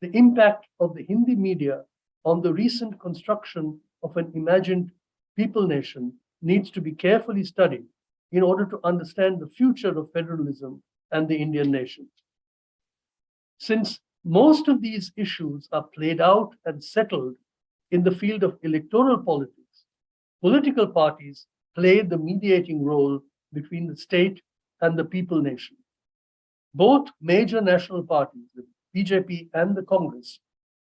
The impact of the Hindi media on the recent construction of an imagined people nation needs to be carefully studied in order to understand the future of federalism and the Indian nation. Since most of these issues are played out and settled in the field of electoral politics, political parties play the mediating role between the state and the people nation. Both major national parties, the BJP and the Congress,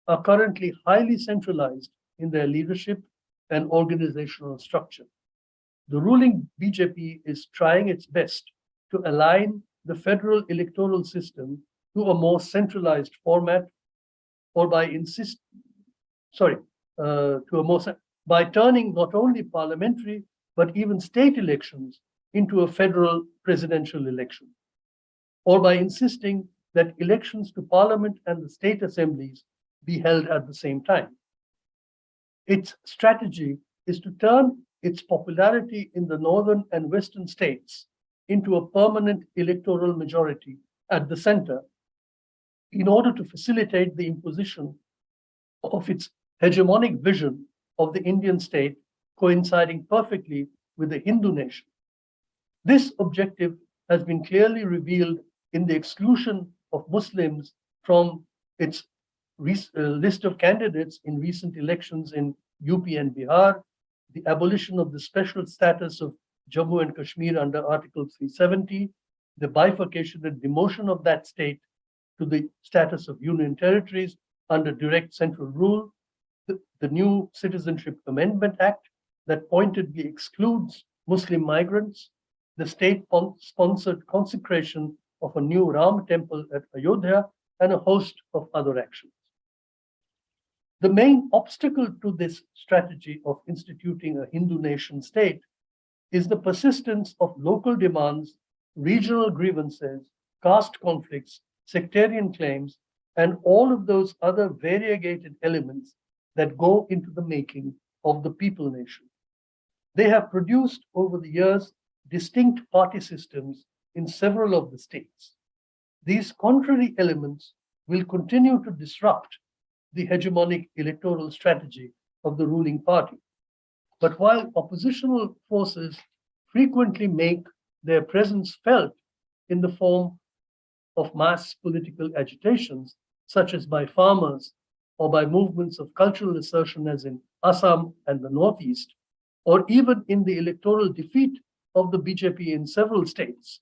are currently highly centralized in their leadership and organizational structure. The ruling BJP is trying its best to align the federal electoral system to a more centralized format, or by by turning not only parliamentary but even state elections into a federal presidential election, or by insisting that elections to parliament and the state assemblies be held at the same time. Its strategy is to turn its popularity in the northern and western states into a permanent electoral majority at the center in order to facilitate the imposition of its hegemonic vision of the Indian state, coinciding perfectly with the Hindu nation. This objective has been clearly revealed in the exclusion of Muslims from its list of candidates in recent elections in UP and Bihar, the abolition of the special status of Jammu and Kashmir under Article 370, the bifurcation and demotion of that state to the status of union territories under direct central rule, the new Citizenship Amendment Act that pointedly excludes Muslim migrants, the state-sponsored consecration of a new Ram temple at Ayodhya, and a host of other actions. The main obstacle to this strategy of instituting a Hindu nation state is the persistence of local demands, regional grievances, caste conflicts, sectarian claims, and all of those other variegated elements that go into the making of the people nation. They have produced over the years distinct party systems in several of the states. These contrary elements will continue to disrupt the hegemonic electoral strategy of the ruling party. But while oppositional forces frequently make their presence felt in the form of mass political agitations, such as by farmers or by movements of cultural assertion, as in Assam and the Northeast, or even in the electoral defeat of the BJP in several states,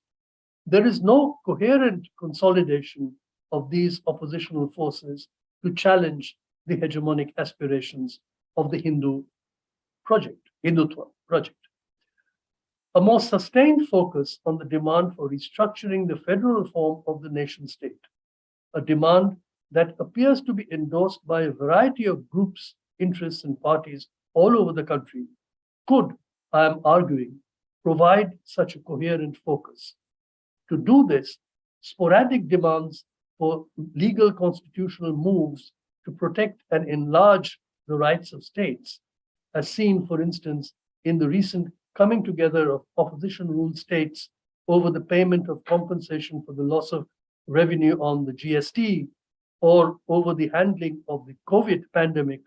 there is no coherent consolidation of these oppositional forces to challenge the hegemonic aspirations of the Hindutva project. A more sustained focus on the demand for restructuring the federal form of the nation state, a demand that appears to be endorsed by a variety of groups, interests, and parties all over the country, could, I am arguing, provide such a coherent focus. To do this, sporadic demands for legal constitutional moves to protect and enlarge the rights of states, as seen, for instance, in the recent coming together of opposition-ruled states over the payment of compensation for the loss of revenue on the GST, or over the handling of the COVID pandemic,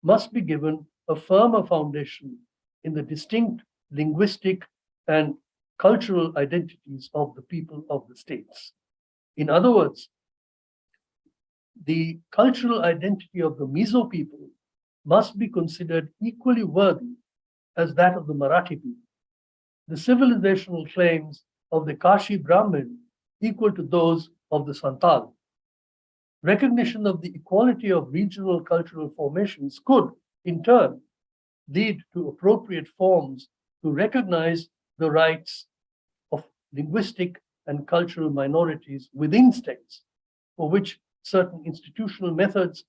must be given a firmer foundation in the distinct linguistic and cultural identities of the people of the states. In other words, the cultural identity of the Mizo people must be considered equally worthy as that of the Marathi people. The civilizational claims of the Kashi Brahmin equal to those of the Santal. Recognition of the equality of regional cultural formations could, in turn, lead to appropriate forms to recognize the rights of linguistic and cultural minorities within states, for which certain institutional methods,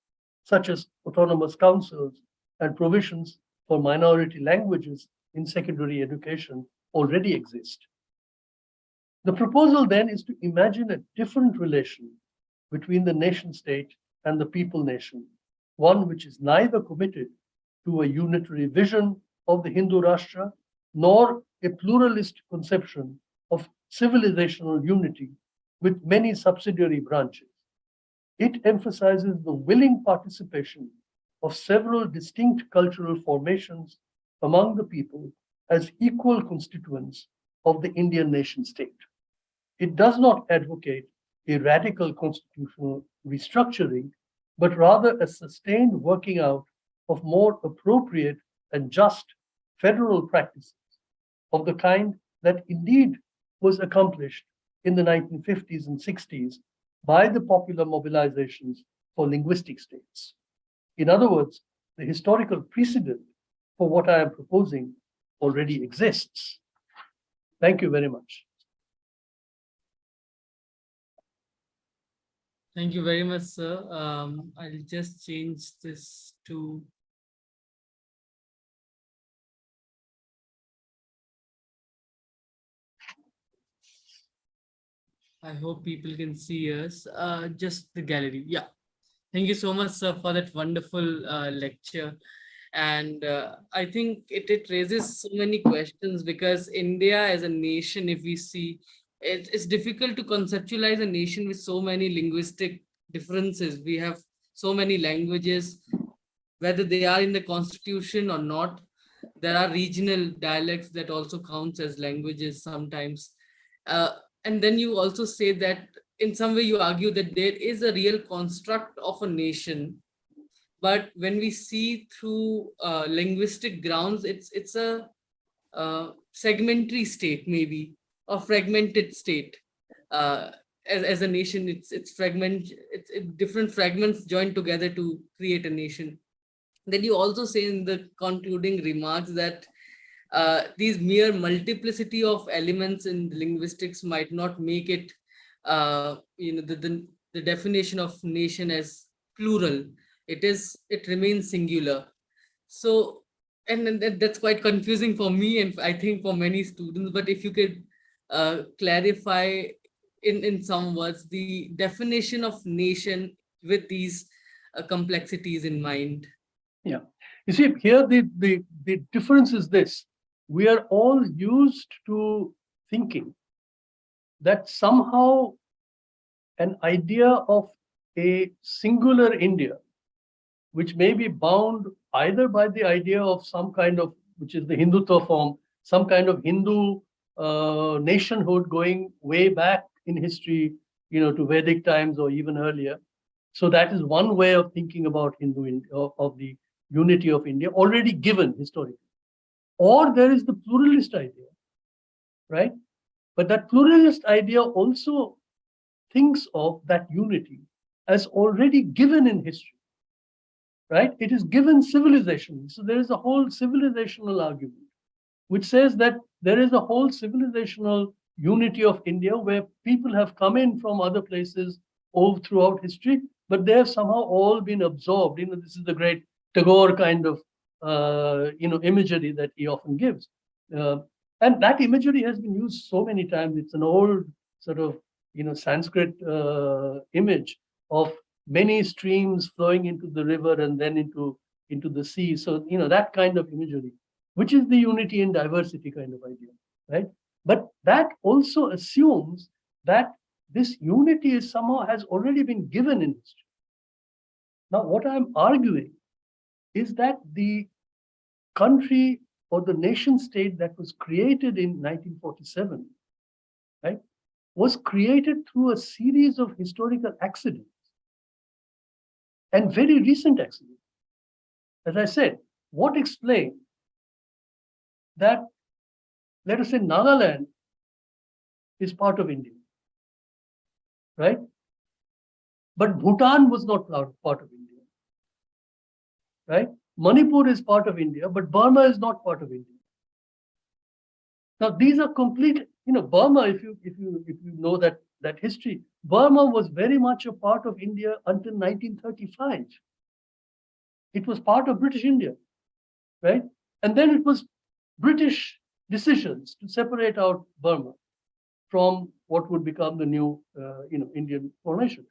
such as autonomous councils and provisions for minority languages in secondary education, already exist. The proposal then is to imagine a different relation between the nation state and the people nation, one which is neither committed to a unitary vision of the Hindu Rashtra, nor a pluralist conception of civilizational unity with many subsidiary branches. It emphasizes the willing participation of several distinct cultural formations among the people as equal constituents of the Indian nation state. It does not advocate a radical constitutional restructuring, but rather a sustained working out of more appropriate and just federal practices of the kind that indeed was accomplished in the 1950s and 60s by the popular mobilizations for linguistic states. In other words, the historical precedent for what I am proposing already exists. Thank you very much. Thank you very much, sir. I'll just change this to I hope people can see us. Just the gallery. Yeah. Thank you so much, sir, for that wonderful lecture. And I think it raises so many questions because India as a nation, if we see, it's difficult to conceptualize a nation with so many linguistic differences. We have so many languages, whether they are in the constitution or not. There are regional dialects that also counts as languages sometimes. Uh, and then you also say that in some way you argue that there is a real construct of a nation, but when we see through linguistic grounds, it's a segmentary state maybe, or fragmented state. As a nation, it's fragment, different fragments joined together to create a nation. Then you also say in the concluding remarks that these mere multiplicity of elements in linguistics might not make it, the definition of nation as plural. It remains singular. So, and that's quite confusing for me, and I think for many students. But if you could clarify in some words the definition of nation with these complexities in mind. Yeah. You see, here the difference is this. We are all used to thinking that somehow an idea of a singular India, which may be bound either by the idea of some kind of, which is the Hindutva form, some kind of Hindu nationhood going way back in history, to Vedic times or even earlier. So that is one way of thinking about of the unity of India, already given historically. Or there is the pluralist idea, right? But that pluralist idea also thinks of that unity as already given in history, right? It is given civilization. So there is a whole civilizational argument which says that there is a whole civilizational unity of India where people have come in from other places all throughout history, but they have somehow all been absorbed. This is the great Tagore kind of imagery that he often gives. And that imagery has been used so many times. It's an old sort of Sanskrit image of many streams flowing into the river and then into the sea. So that kind of imagery, which is the unity in diversity kind of idea, right? But that also assumes that this unity is somehow has already been given in history. Now, what I'm arguing is that the country or the nation state that was created in 1947, right, was created through a series of historical accidents and very recent accidents. As I said, what explained that, let us say, Nagaland is part of India, right? But Bhutan was not part of India, right? Manipur is part of India, but Burma is not part of India. Now, these are complete, Burma, if you know that history, Burma was very much a part of India until 1935. It was part of British India, right? And then it was British decisions to separate out Burma from what would become the new, Indian formation.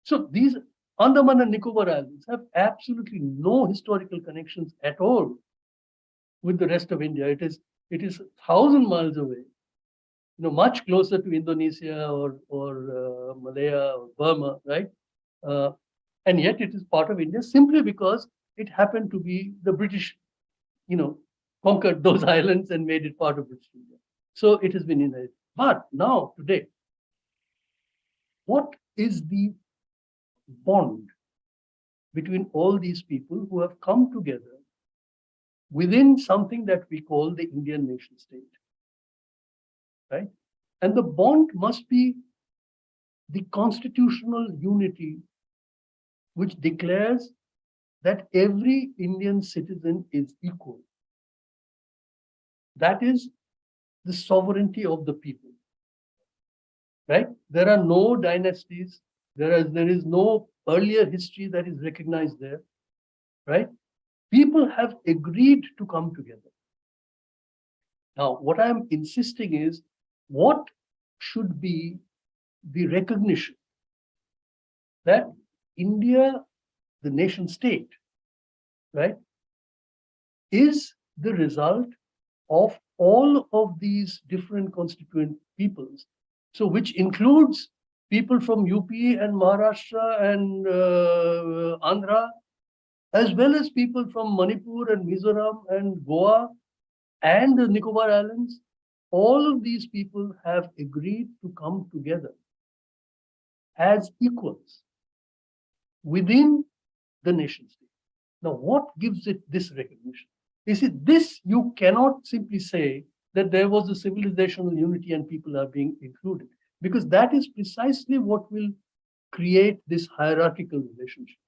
So these Andaman and Nicobar Islands have absolutely no historical connections at all with the rest of India. It is It is 1,000 miles away, much closer to Indonesia or Malaya or Burma, right? Uh, and yet it is part of India simply because it happened to be the British, you know, conquered those islands and made it part of British India. So it has been inherited. But now, today, what is the bond between all these people who have come together within something that we call the Indian nation state, right? And the bond must be the constitutional unity which declares that every Indian citizen is equal. That is the sovereignty of the people, right? There are no dynasties. There is no earlier history that is recognized there, right? People have agreed to come together. Now, what I'm insisting is what should be the recognition that India, the nation state, right, is the result of all of these different constituent peoples. So, which includes people from UP and Maharashtra and Andhra, as well as people from Manipur and Mizoram and Goa and the Nicobar Islands. All of these people have agreed to come together as equals within the nation state. Now, what gives it this recognition? You see, this you cannot simply say that there was a civilizational unity and people are being included, because that is precisely what will create this hierarchical relationship.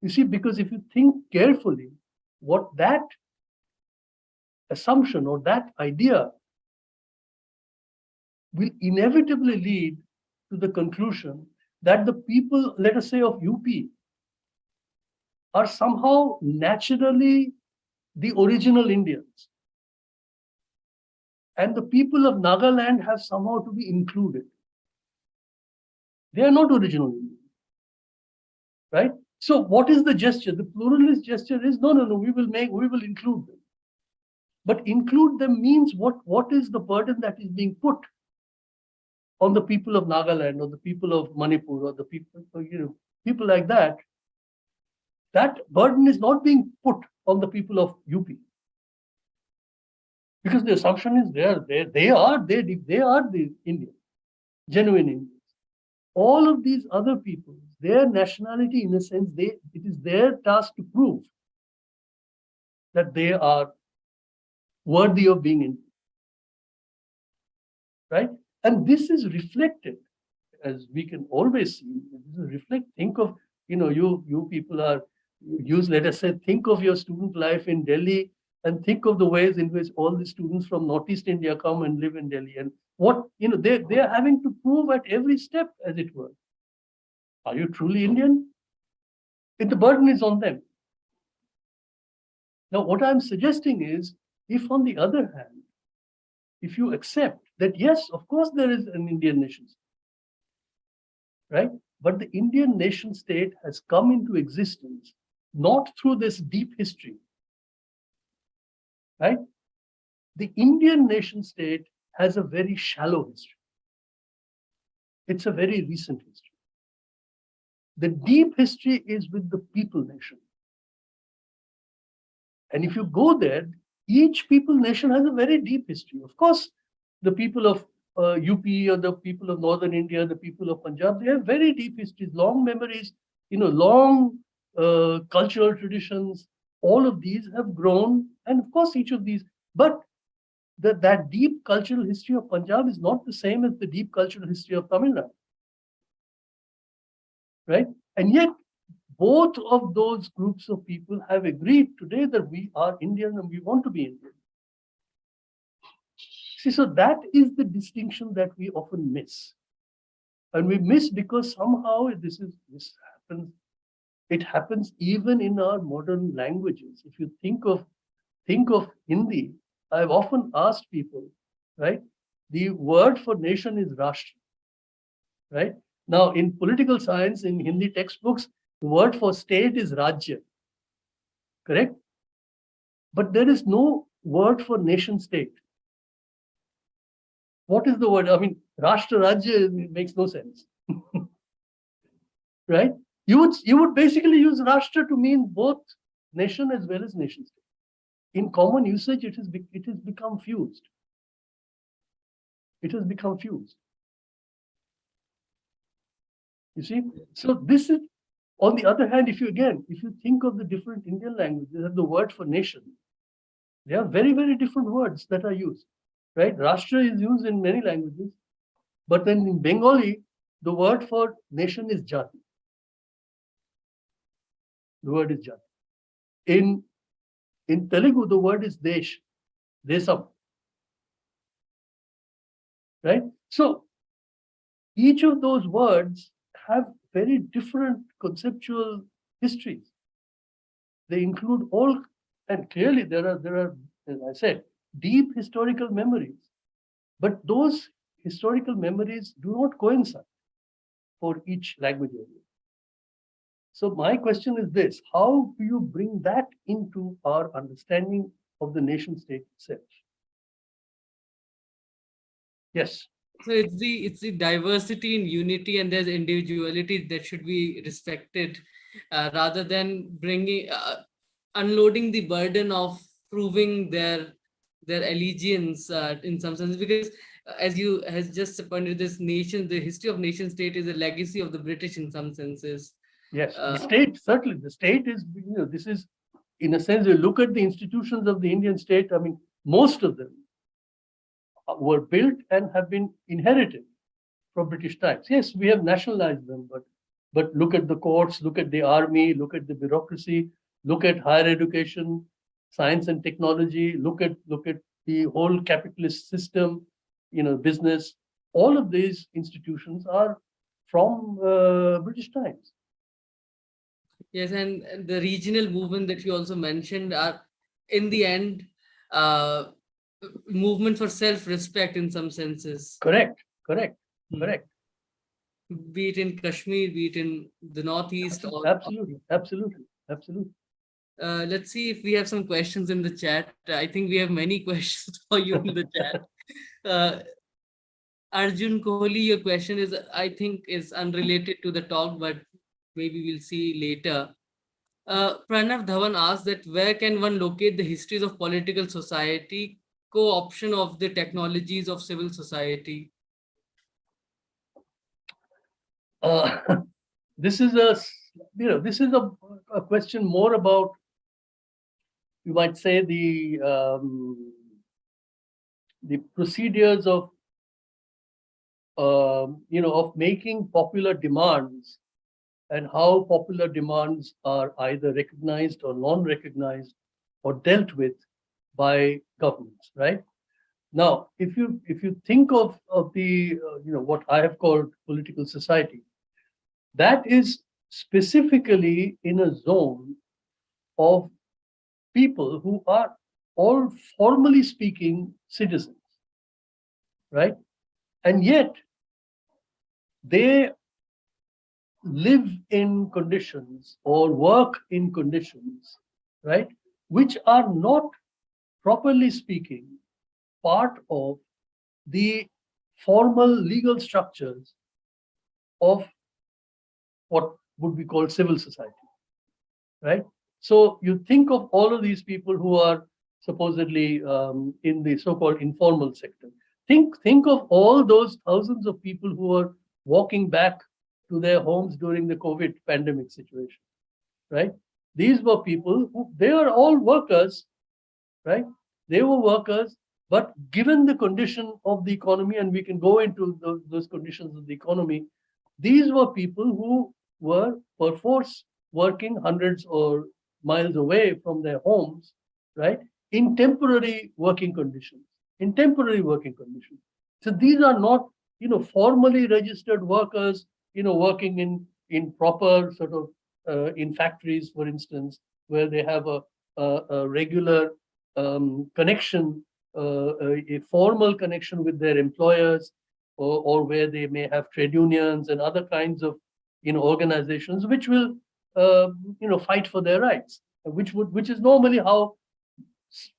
You see, because if you think carefully, what that assumption or that idea will inevitably lead to the conclusion that the people, let us say, of UP are somehow naturally the original Indians. And the people of Nagaland have somehow to be included. They are not original Indians, right? So what is the gesture? The pluralist gesture is no, we will include them. But include them means what is the burden that is being put on the people of Nagaland or the people of Manipur or the people, people like that? That burden is not being put on the people of UP. Because the assumption is they are the Indians, genuine Indians. All of these other people, their nationality, in a sense, it is their task to prove that they are worthy of being Indian, right? And this is reflected, as we can always see. Think of, you people are let us say, think of your student life in Delhi and think of the ways in which all the students from Northeast India come and live in Delhi, and what, they are having to prove at every step, as it were. Are you truly Indian? If the burden is on them. Now, what I'm suggesting is, if on the other hand, if you accept that, yes, of course, there is an Indian nation state, right? But the Indian nation state has come into existence not through this deep history, right? The Indian nation state has a very shallow history. It's a very recent history. The deep history is with the people nation. And if you go there, each people nation has a very deep history. Of course, the people of UP or the people of Northern India, the people of Punjab, they have very deep histories, long memories, long cultural traditions. All of these have grown. And of course, each of these, but that deep cultural history of Punjab is not the same as the deep cultural history of Tamil Nadu, right? And yet, both of those groups of people have agreed today that we are Indian and we want to be Indian. See, so that is the distinction that we often miss. And we miss because somehow this happens. It happens even in our modern languages. If you think of Hindi, I've often asked people, right? The word for nation is Rashtra, right? Now, in political science, in Hindi textbooks, the word for state is Rajya, correct? But there is no word for nation state. What is the word? I mean, Rashtra Rajya makes no sense. Right? You would basically use Rashtra to mean both nation as well as nation state. In common usage, it has become fused. It has become fused. You see? So this is, on the other hand, if you think of the different Indian languages and the word for nation, there are very, very different words that are used. Right? Rashtra is used in many languages, but then in Bengali, the word for nation is jati. The word is jati. In Telugu, the word is desh, desam. Right? So each of those words have very different conceptual histories. They include all, and clearly there are, as I said, deep historical memories. But those historical memories do not coincide for each language area. So my question is this: how do you bring that into our understanding of the nation state itself? Yes. So it's the diversity and unity, and there's individuality that should be respected, rather than bringing unloading the burden of proving their allegiance in some sense. Because as you has just pointed, this nation, the history of nation state is a legacy of the British in some senses. Yes, the state, certainly. The state is, this is, in a sense, you look at the institutions of the Indian state, I mean, most of them were built and have been inherited from British times. Yes, we have nationalized them, but look at the courts, look at the army, look at the bureaucracy, look at higher education, science and technology, look at the whole capitalist system, business. All of these institutions are from British times. Yes, and the regional movement that you also mentioned are, in the end, uh, movement for self-respect in some senses. Correct. Be it in Kashmir, be it in the Northeast, or Absolutely. let's see if we have some questions in the chat. I think we have many questions for you in the chat. Uh, Arjun Kohli, your question is, I think, is unrelated to the talk, but maybe we'll see later. Pranav Dhawan asked that where can one locate the histories of political society, co-option of the technologies of civil society? This is a question more about, you might say, the procedures of of making popular demands, and how popular demands are either recognized or non-recognized or dealt with by governments, right? Now, if you think of the what I have called political society, that is specifically in a zone of people who are all, formally speaking, citizens, right? And yet they live in conditions or work in conditions, right, which are not, properly speaking, part of the formal legal structures of what would be called civil society, right? So you think of all of these people who are supposedly in the so-called informal sector. Think of all those thousands of people who are walking back to their homes during the COVID pandemic situation, right? These were people who, they are all workers, right? They were workers, but given the condition of the economy, and we can go into those conditions of the economy, these were people who were perforce working hundreds or miles away from their homes, right? In temporary working conditions. So these are not, formally registered workers, working in proper sort of in factories, for instance, where they have a regular connection, a formal connection with their employers, or where they may have trade unions and other kinds of organizations which will fight for their rights, which is normally how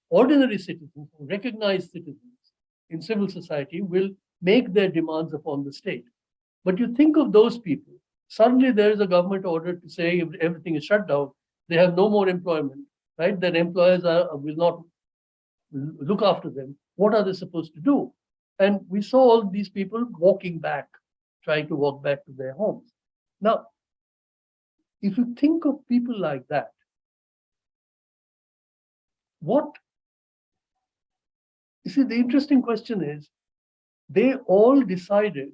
ordinary citizens, recognized citizens in civil society will make their demands upon the state. But you think of those people, suddenly there is a government order to say if everything is shut down, they have no more employment, right? Their employers will not look after them. What are they supposed to do? And we saw all these people walking back, trying to walk back to their homes. Now, if you think of people like that, what, you see, the interesting question is, they all decided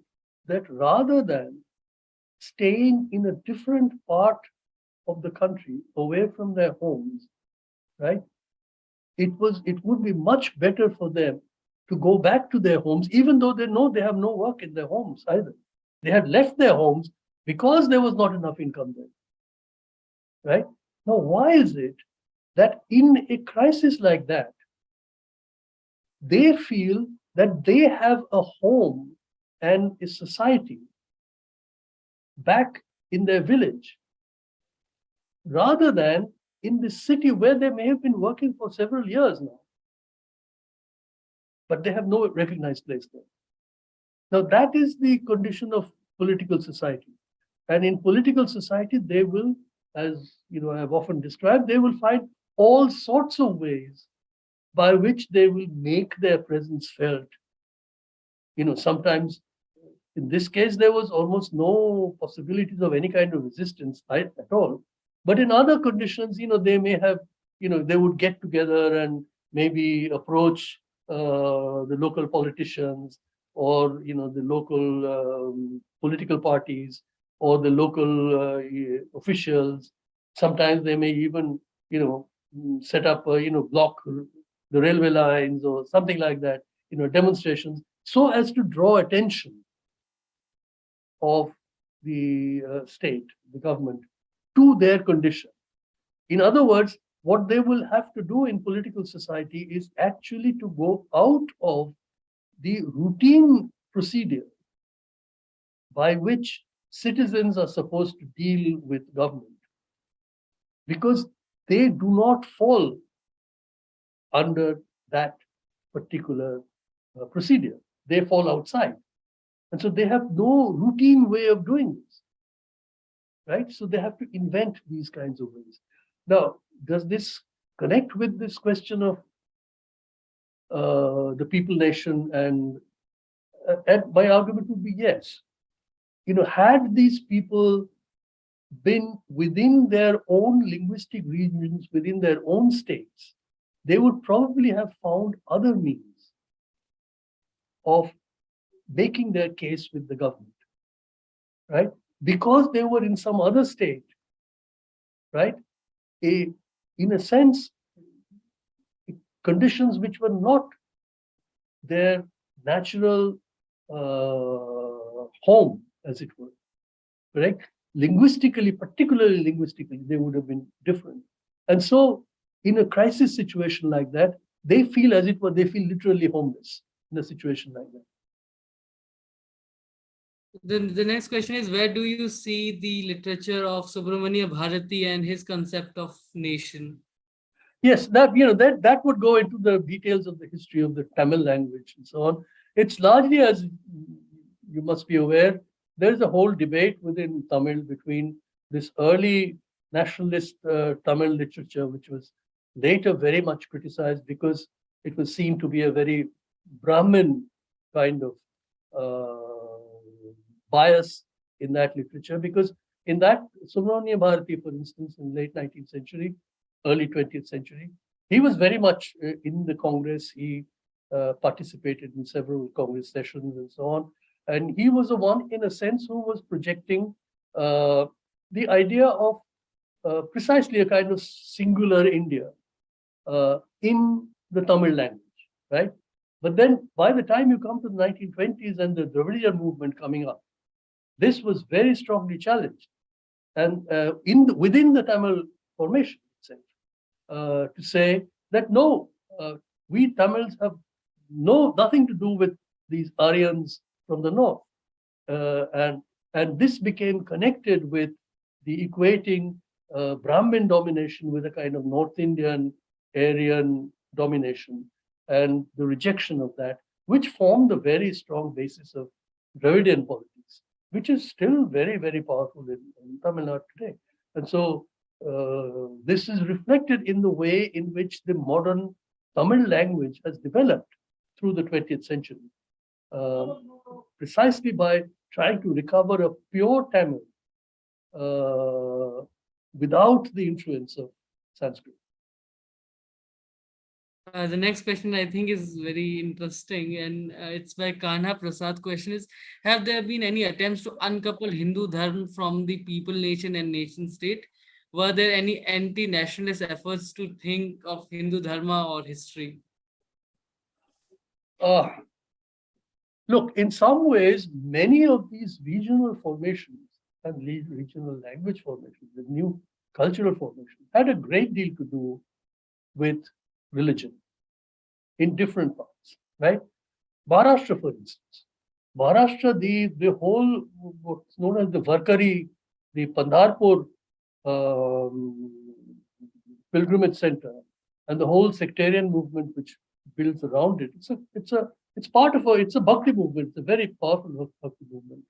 that rather than staying in a different part of the country away from their homes, right? It would be much better for them to go back to their homes, even though they know they have no work in their homes either. They had left their homes because there was not enough income there, right? Now, why is it that in a crisis like that, they feel that they have a home and a society back in their village rather than in the city where they may have been working for several years now, but they have no recognized place there? Now, that is the condition of political society. And in political society, they will, as you know, I've often described, they will find all sorts of ways by which they will make their presence felt. You know, sometimes in this case, there was almost no possibilities of any kind of resistance at all. But in other conditions, you know, they may have, you know, they would get together and maybe approach the local politicians or, you know, the local political parties or the local officials. Sometimes they may even, you know, set up, you know, block the railway lines or something like that, you know, demonstrations, so as to draw attention of the state, the government, to their condition. In other words, what they will have to do in political society is actually to go out of the routine procedure by which citizens are supposed to deal with government, because they do not fall under that particular procedure. They fall outside. And so they have no routine way of doing this, right? So they have to invent these kinds of ways. Now, does this connect with this question of the people nation? And my argument would be yes. You know, had these people been within their own linguistic regions, within their own states, they would probably have found other means of making their case with the government, right? Because they were in some other state, right? In a sense, conditions which were not their natural home, as it were, correct? Linguistically, particularly linguistically, they would have been different. And so, in a crisis situation like that, they feel as it were, they feel literally homeless in a situation like that. The next question is, where do you see the literature of Subramania Bharati and his concept of nation? Yes, that, you know, that would go into the details of the history of the Tamil language and so on. It's largely, as you must be aware, there is a whole debate within Tamil between this early nationalist Tamil literature, which was later very much criticized because it was seen to be a very Brahmin kind of bias in that literature. Because in that, Subramania Bharati, for instance, in late 19th century, early 20th century, he was very much in the Congress. He participated in several Congress sessions and so on. And he was the one, in a sense, who was projecting the idea of precisely a kind of singular India in the Tamil language, right? But then by the time you come to the 1920s and the Dravidian movement coming up, this was very strongly challenged. And within the Tamil formation itself, to say that no, we Tamils have nothing to do with these Aryans from the north. And this became connected with the equating Brahmin domination with a kind of North Indian, Aryan domination and the rejection of that, which formed a very strong basis of Dravidian politics, which is still very, very powerful in Tamil Nadu today. And so this is reflected in the way in which the modern Tamil language has developed through the 20th century, precisely by trying to recover a pure Tamil without the influence of Sanskrit. The next question I think is very interesting, and it's by Kanha Prasad. Question is: have there been any attempts to uncouple Hindu Dharma from the people, nation, and nation state? Were there any anti-nationalist efforts to think of Hindu Dharma or history? Uh, Look, in some ways, many of these regional formations and regional language formations, the new cultural formations, had a great deal to do with religion in different parts, right? Maharashtra, for instance. Maharashtra, the whole, what's known as the Varkari, the Pandharpur pilgrimage center, and the whole sectarian movement which builds around it. It's part of it's a bhakti movement. It's a very powerful bhakti movement.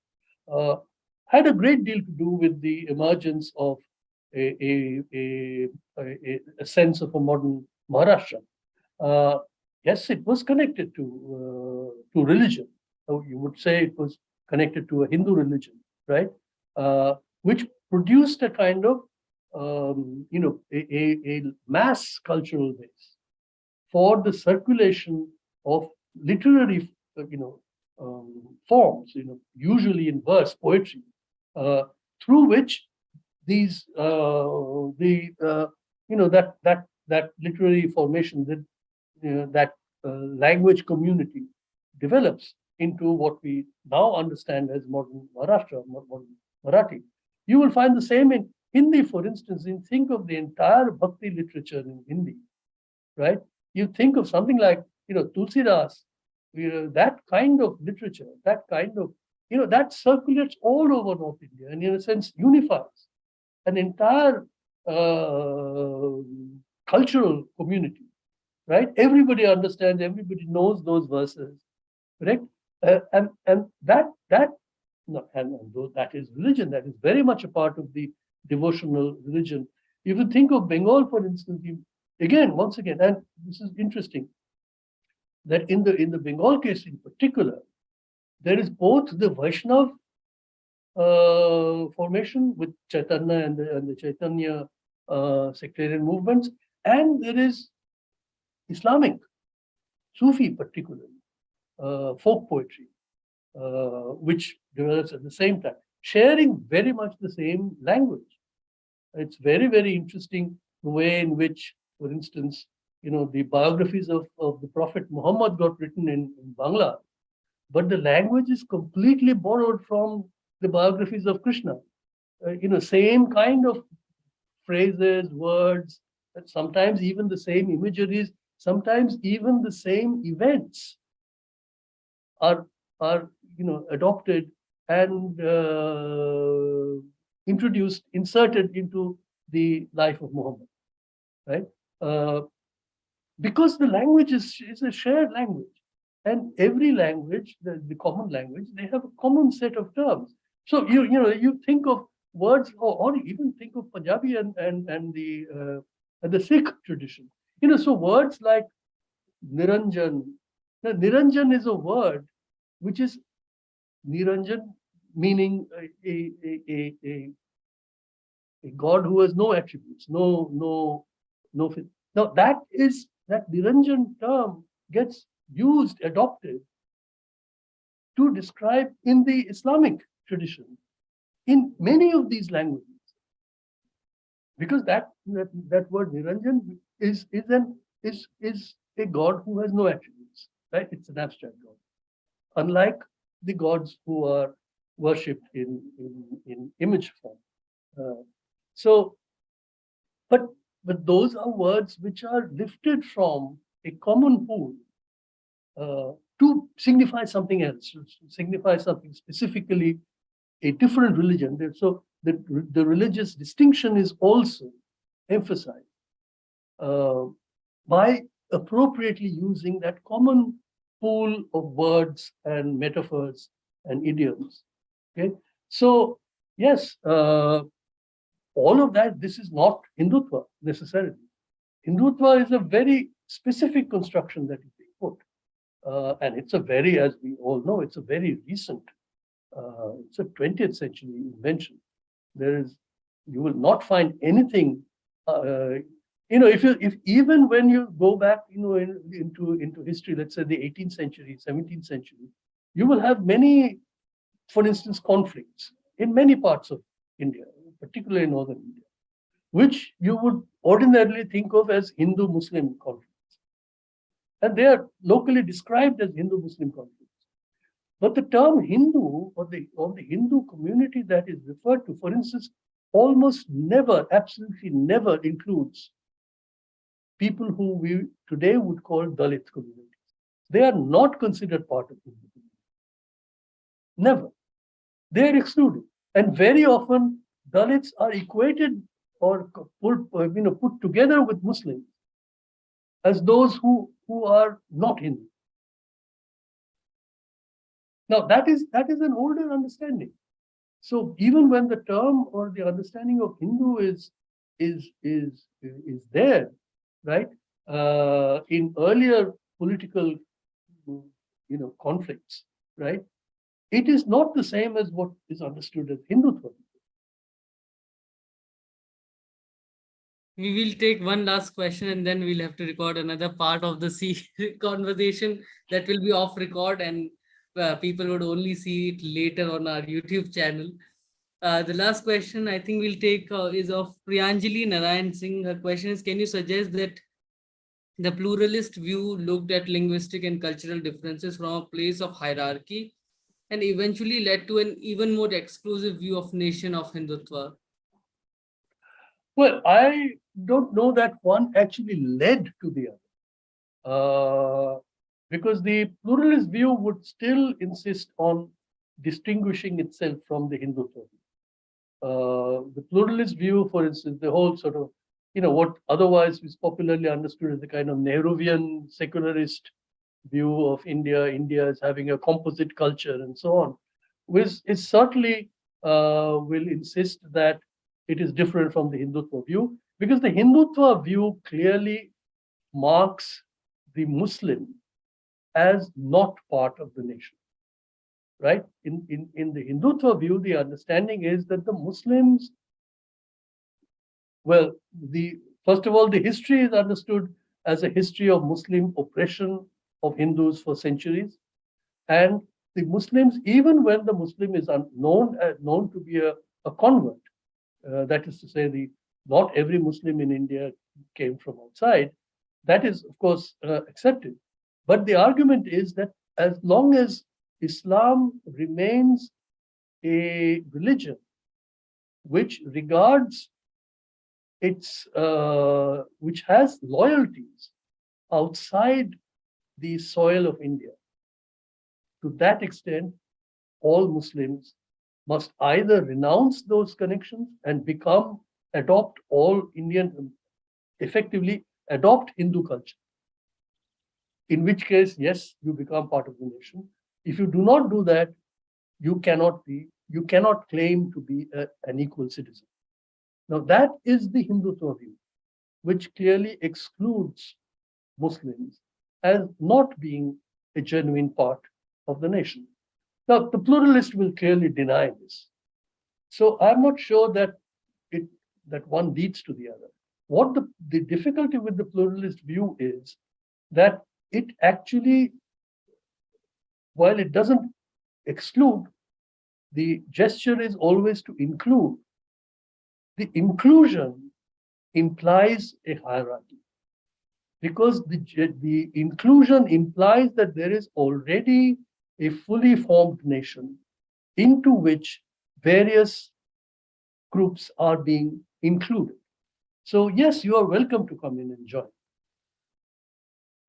Had a great deal to do with the emergence of a sense of a modern Maharashtra. Yes, it was connected to religion. So you would say it was connected to a Hindu religion, right? Which produced a kind of a mass cultural base for the circulation of literary forms, usually in verse poetry, through which these that literary formation, that language community develops into what we now understand as modern Maharashtra, modern Marathi. You will find the same in Hindi, for instance. You think of the entire bhakti literature in Hindi, right? You think of something like, Tulsidas, that kind of literature, that kind of, that circulates all over North India and in a sense unifies an entire cultural community, right? Everybody understands, everybody knows those verses, correct? And that no, and that is religion. That is very much a part of the devotional religion. If you think of Bengal, for instance, once again, and this is interesting, that in the Bengal case in particular, there is both the Vaishnav formation with Chaitanya and the Chaitanya sectarian movements, and there is Islamic, Sufi particularly, folk poetry, which develops at the same time, sharing very much the same language. It's very, very interesting the way in which, for instance, the biographies of the Prophet Muhammad got written in Bangla, but the language is completely borrowed from the biographies of Krishna. Same kind of phrases, words, sometimes even the same imageries, sometimes even the same events are adopted and introduced, inserted into the life of Muhammad, right? Because the language is a shared language, and every language, the common language, they have a common set of terms. So you think of words, or even think of Punjabi and the Sikh tradition. So words like Niranjan. Now, Niranjan is a word which is Niranjan, meaning a God who has no attributes, no. Now that Niranjan term gets used, adopted to describe in the Islamic tradition in many of these languages, because that word Niranjan is a God who has no attributes, right? It's an abstract God, unlike the gods who are worshipped in image form. But those are words which are lifted from a common pool to signify something else, to signify something specifically a different religion. So the religious distinction is also emphasized by appropriately using that common pool of words and metaphors and idioms. Okay, so yes, all of that, this is not Hindutva necessarily. Hindutva is a very specific construction that is being put. And it's a very, as we all know, it's a very recent, it's a 20th century invention. There is, you will not find anything, if even when you go back, into history, let's say the 18th century, 17th century, you will have many, for instance, conflicts in many parts of India, particularly in northern India, which you would ordinarily think of as Hindu-Muslim conflicts. And they are locally described as Hindu-Muslim conflicts. But the term Hindu or the Hindu community that is referred to, for instance, almost never, absolutely never includes people who we today would call Dalit communities. They are not considered part of Hindu community. Never. They are excluded. And very often, Dalits are equated or put together with Muslims as those who are not Hindu. Now, that is an older understanding. So even when the term or the understanding of Hindu is there, right? In earlier political, conflicts, right? It is not the same as what is understood as Hindutva. We will take one last question and then we'll have to record another part of the conversation that will be off record, and people would only see it later on our YouTube channel. The last question I think we'll take is of Priyanjali Narayan Singh. Her question is, can you suggest that the pluralist view looked at linguistic and cultural differences from a place of hierarchy and eventually led to an even more exclusive view of nation of Hindutva? Well, I don't know that one actually led to the other. Because the pluralist view would still insist on distinguishing itself from the Hindutva view. The pluralist view, for instance, the whole sort of, what otherwise is popularly understood as the kind of Nehruvian secularist view of India, India as having a composite culture and so on, which is certainly will insist that it is different from the Hindutva view, because the Hindutva view clearly marks the Muslim as not part of the nation. Right? In the Hindutva view, the understanding is that the Muslims, well, first of all, the history is understood as a history of Muslim oppression of Hindus for centuries. And the Muslims, even when the Muslim is known to be a convert, that is to say, not every Muslim in India came from outside, that is, of course, accepted. But the argument is that as long as Islam remains a religion which regards which has loyalties outside the soil of India, to that extent, all Muslims must either renounce those connections and adopt all Indian, effectively adopt Hindu culture. In which case, yes, you become part of the nation. If you do not do that, you cannot claim to be an equal citizen. Now, that is the Hindutva view, which clearly excludes Muslims as not being a genuine part of the nation. Now, the pluralist will clearly deny this. So I'm not sure that one leads to the other. What the difficulty with the pluralist view is that it actually, while it doesn't exclude, the gesture is always to include. The inclusion implies a hierarchy, because the inclusion implies that there is already a fully formed nation into which various groups are being included. So yes, you are welcome to come in and join,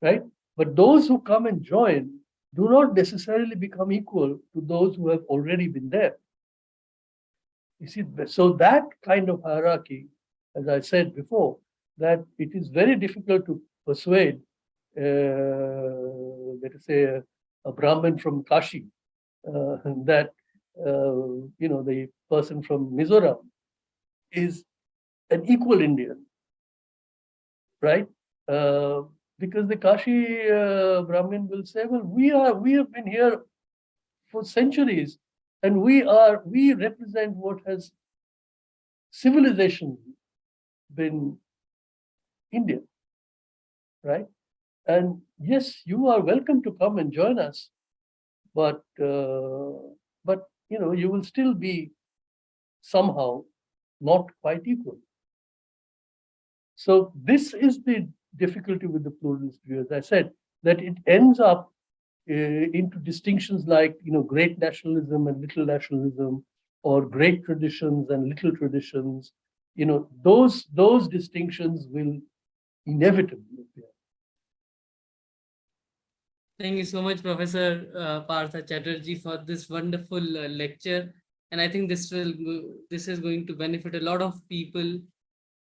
right? But those who come and join do not necessarily become equal to those who have already been there. You see, so that kind of hierarchy, as I said before, that it is very difficult to persuade let us say, a Brahmin from Kashi, that the person from Mizoram is an equal Indian, right? Uh, because the Kashi Brahmin will say, well, we have been here for centuries, and we represent what has civilization been Indian, right? And yes, you are welcome to come and join us, but you will still be somehow not quite equal. So this is the difficulty with the pluralist view, as I said, that it ends up into distinctions like great nationalism and little nationalism, or great traditions and little traditions. Those distinctions will inevitably appear. Thank you so much, Professor Partha Chatterjee, for this wonderful lecture. And I think this is going to benefit a lot of people,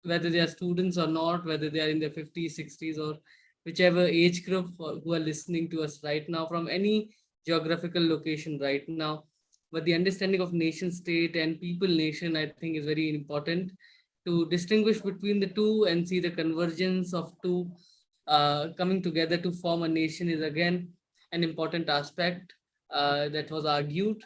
whether they are students or not, whether they are in their 50s, 60s, or whichever age group who are listening to us right now from any geographical location right now. But the understanding of nation state and people nation, I think, is very important to distinguish between the two and see the convergence of two coming together to form a nation is again an important aspect that was argued.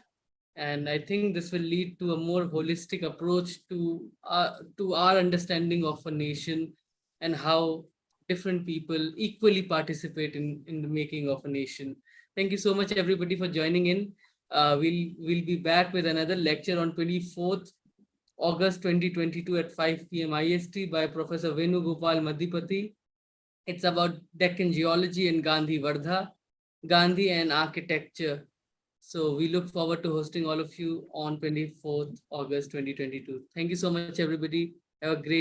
And I think this will lead to a more holistic approach to our understanding of a nation and how different people equally participate in the making of a nation. Thank you so much, everybody, for joining in. We'll be back with another lecture on 24th August 2022 at 5 p.m. IST by Professor Venugopal Madhipati. It's about Deccan geology and Gandhi Vardha, Gandhi and architecture. So we look forward to hosting all of you on 24th August 2022. Thank you so much, everybody. Have a great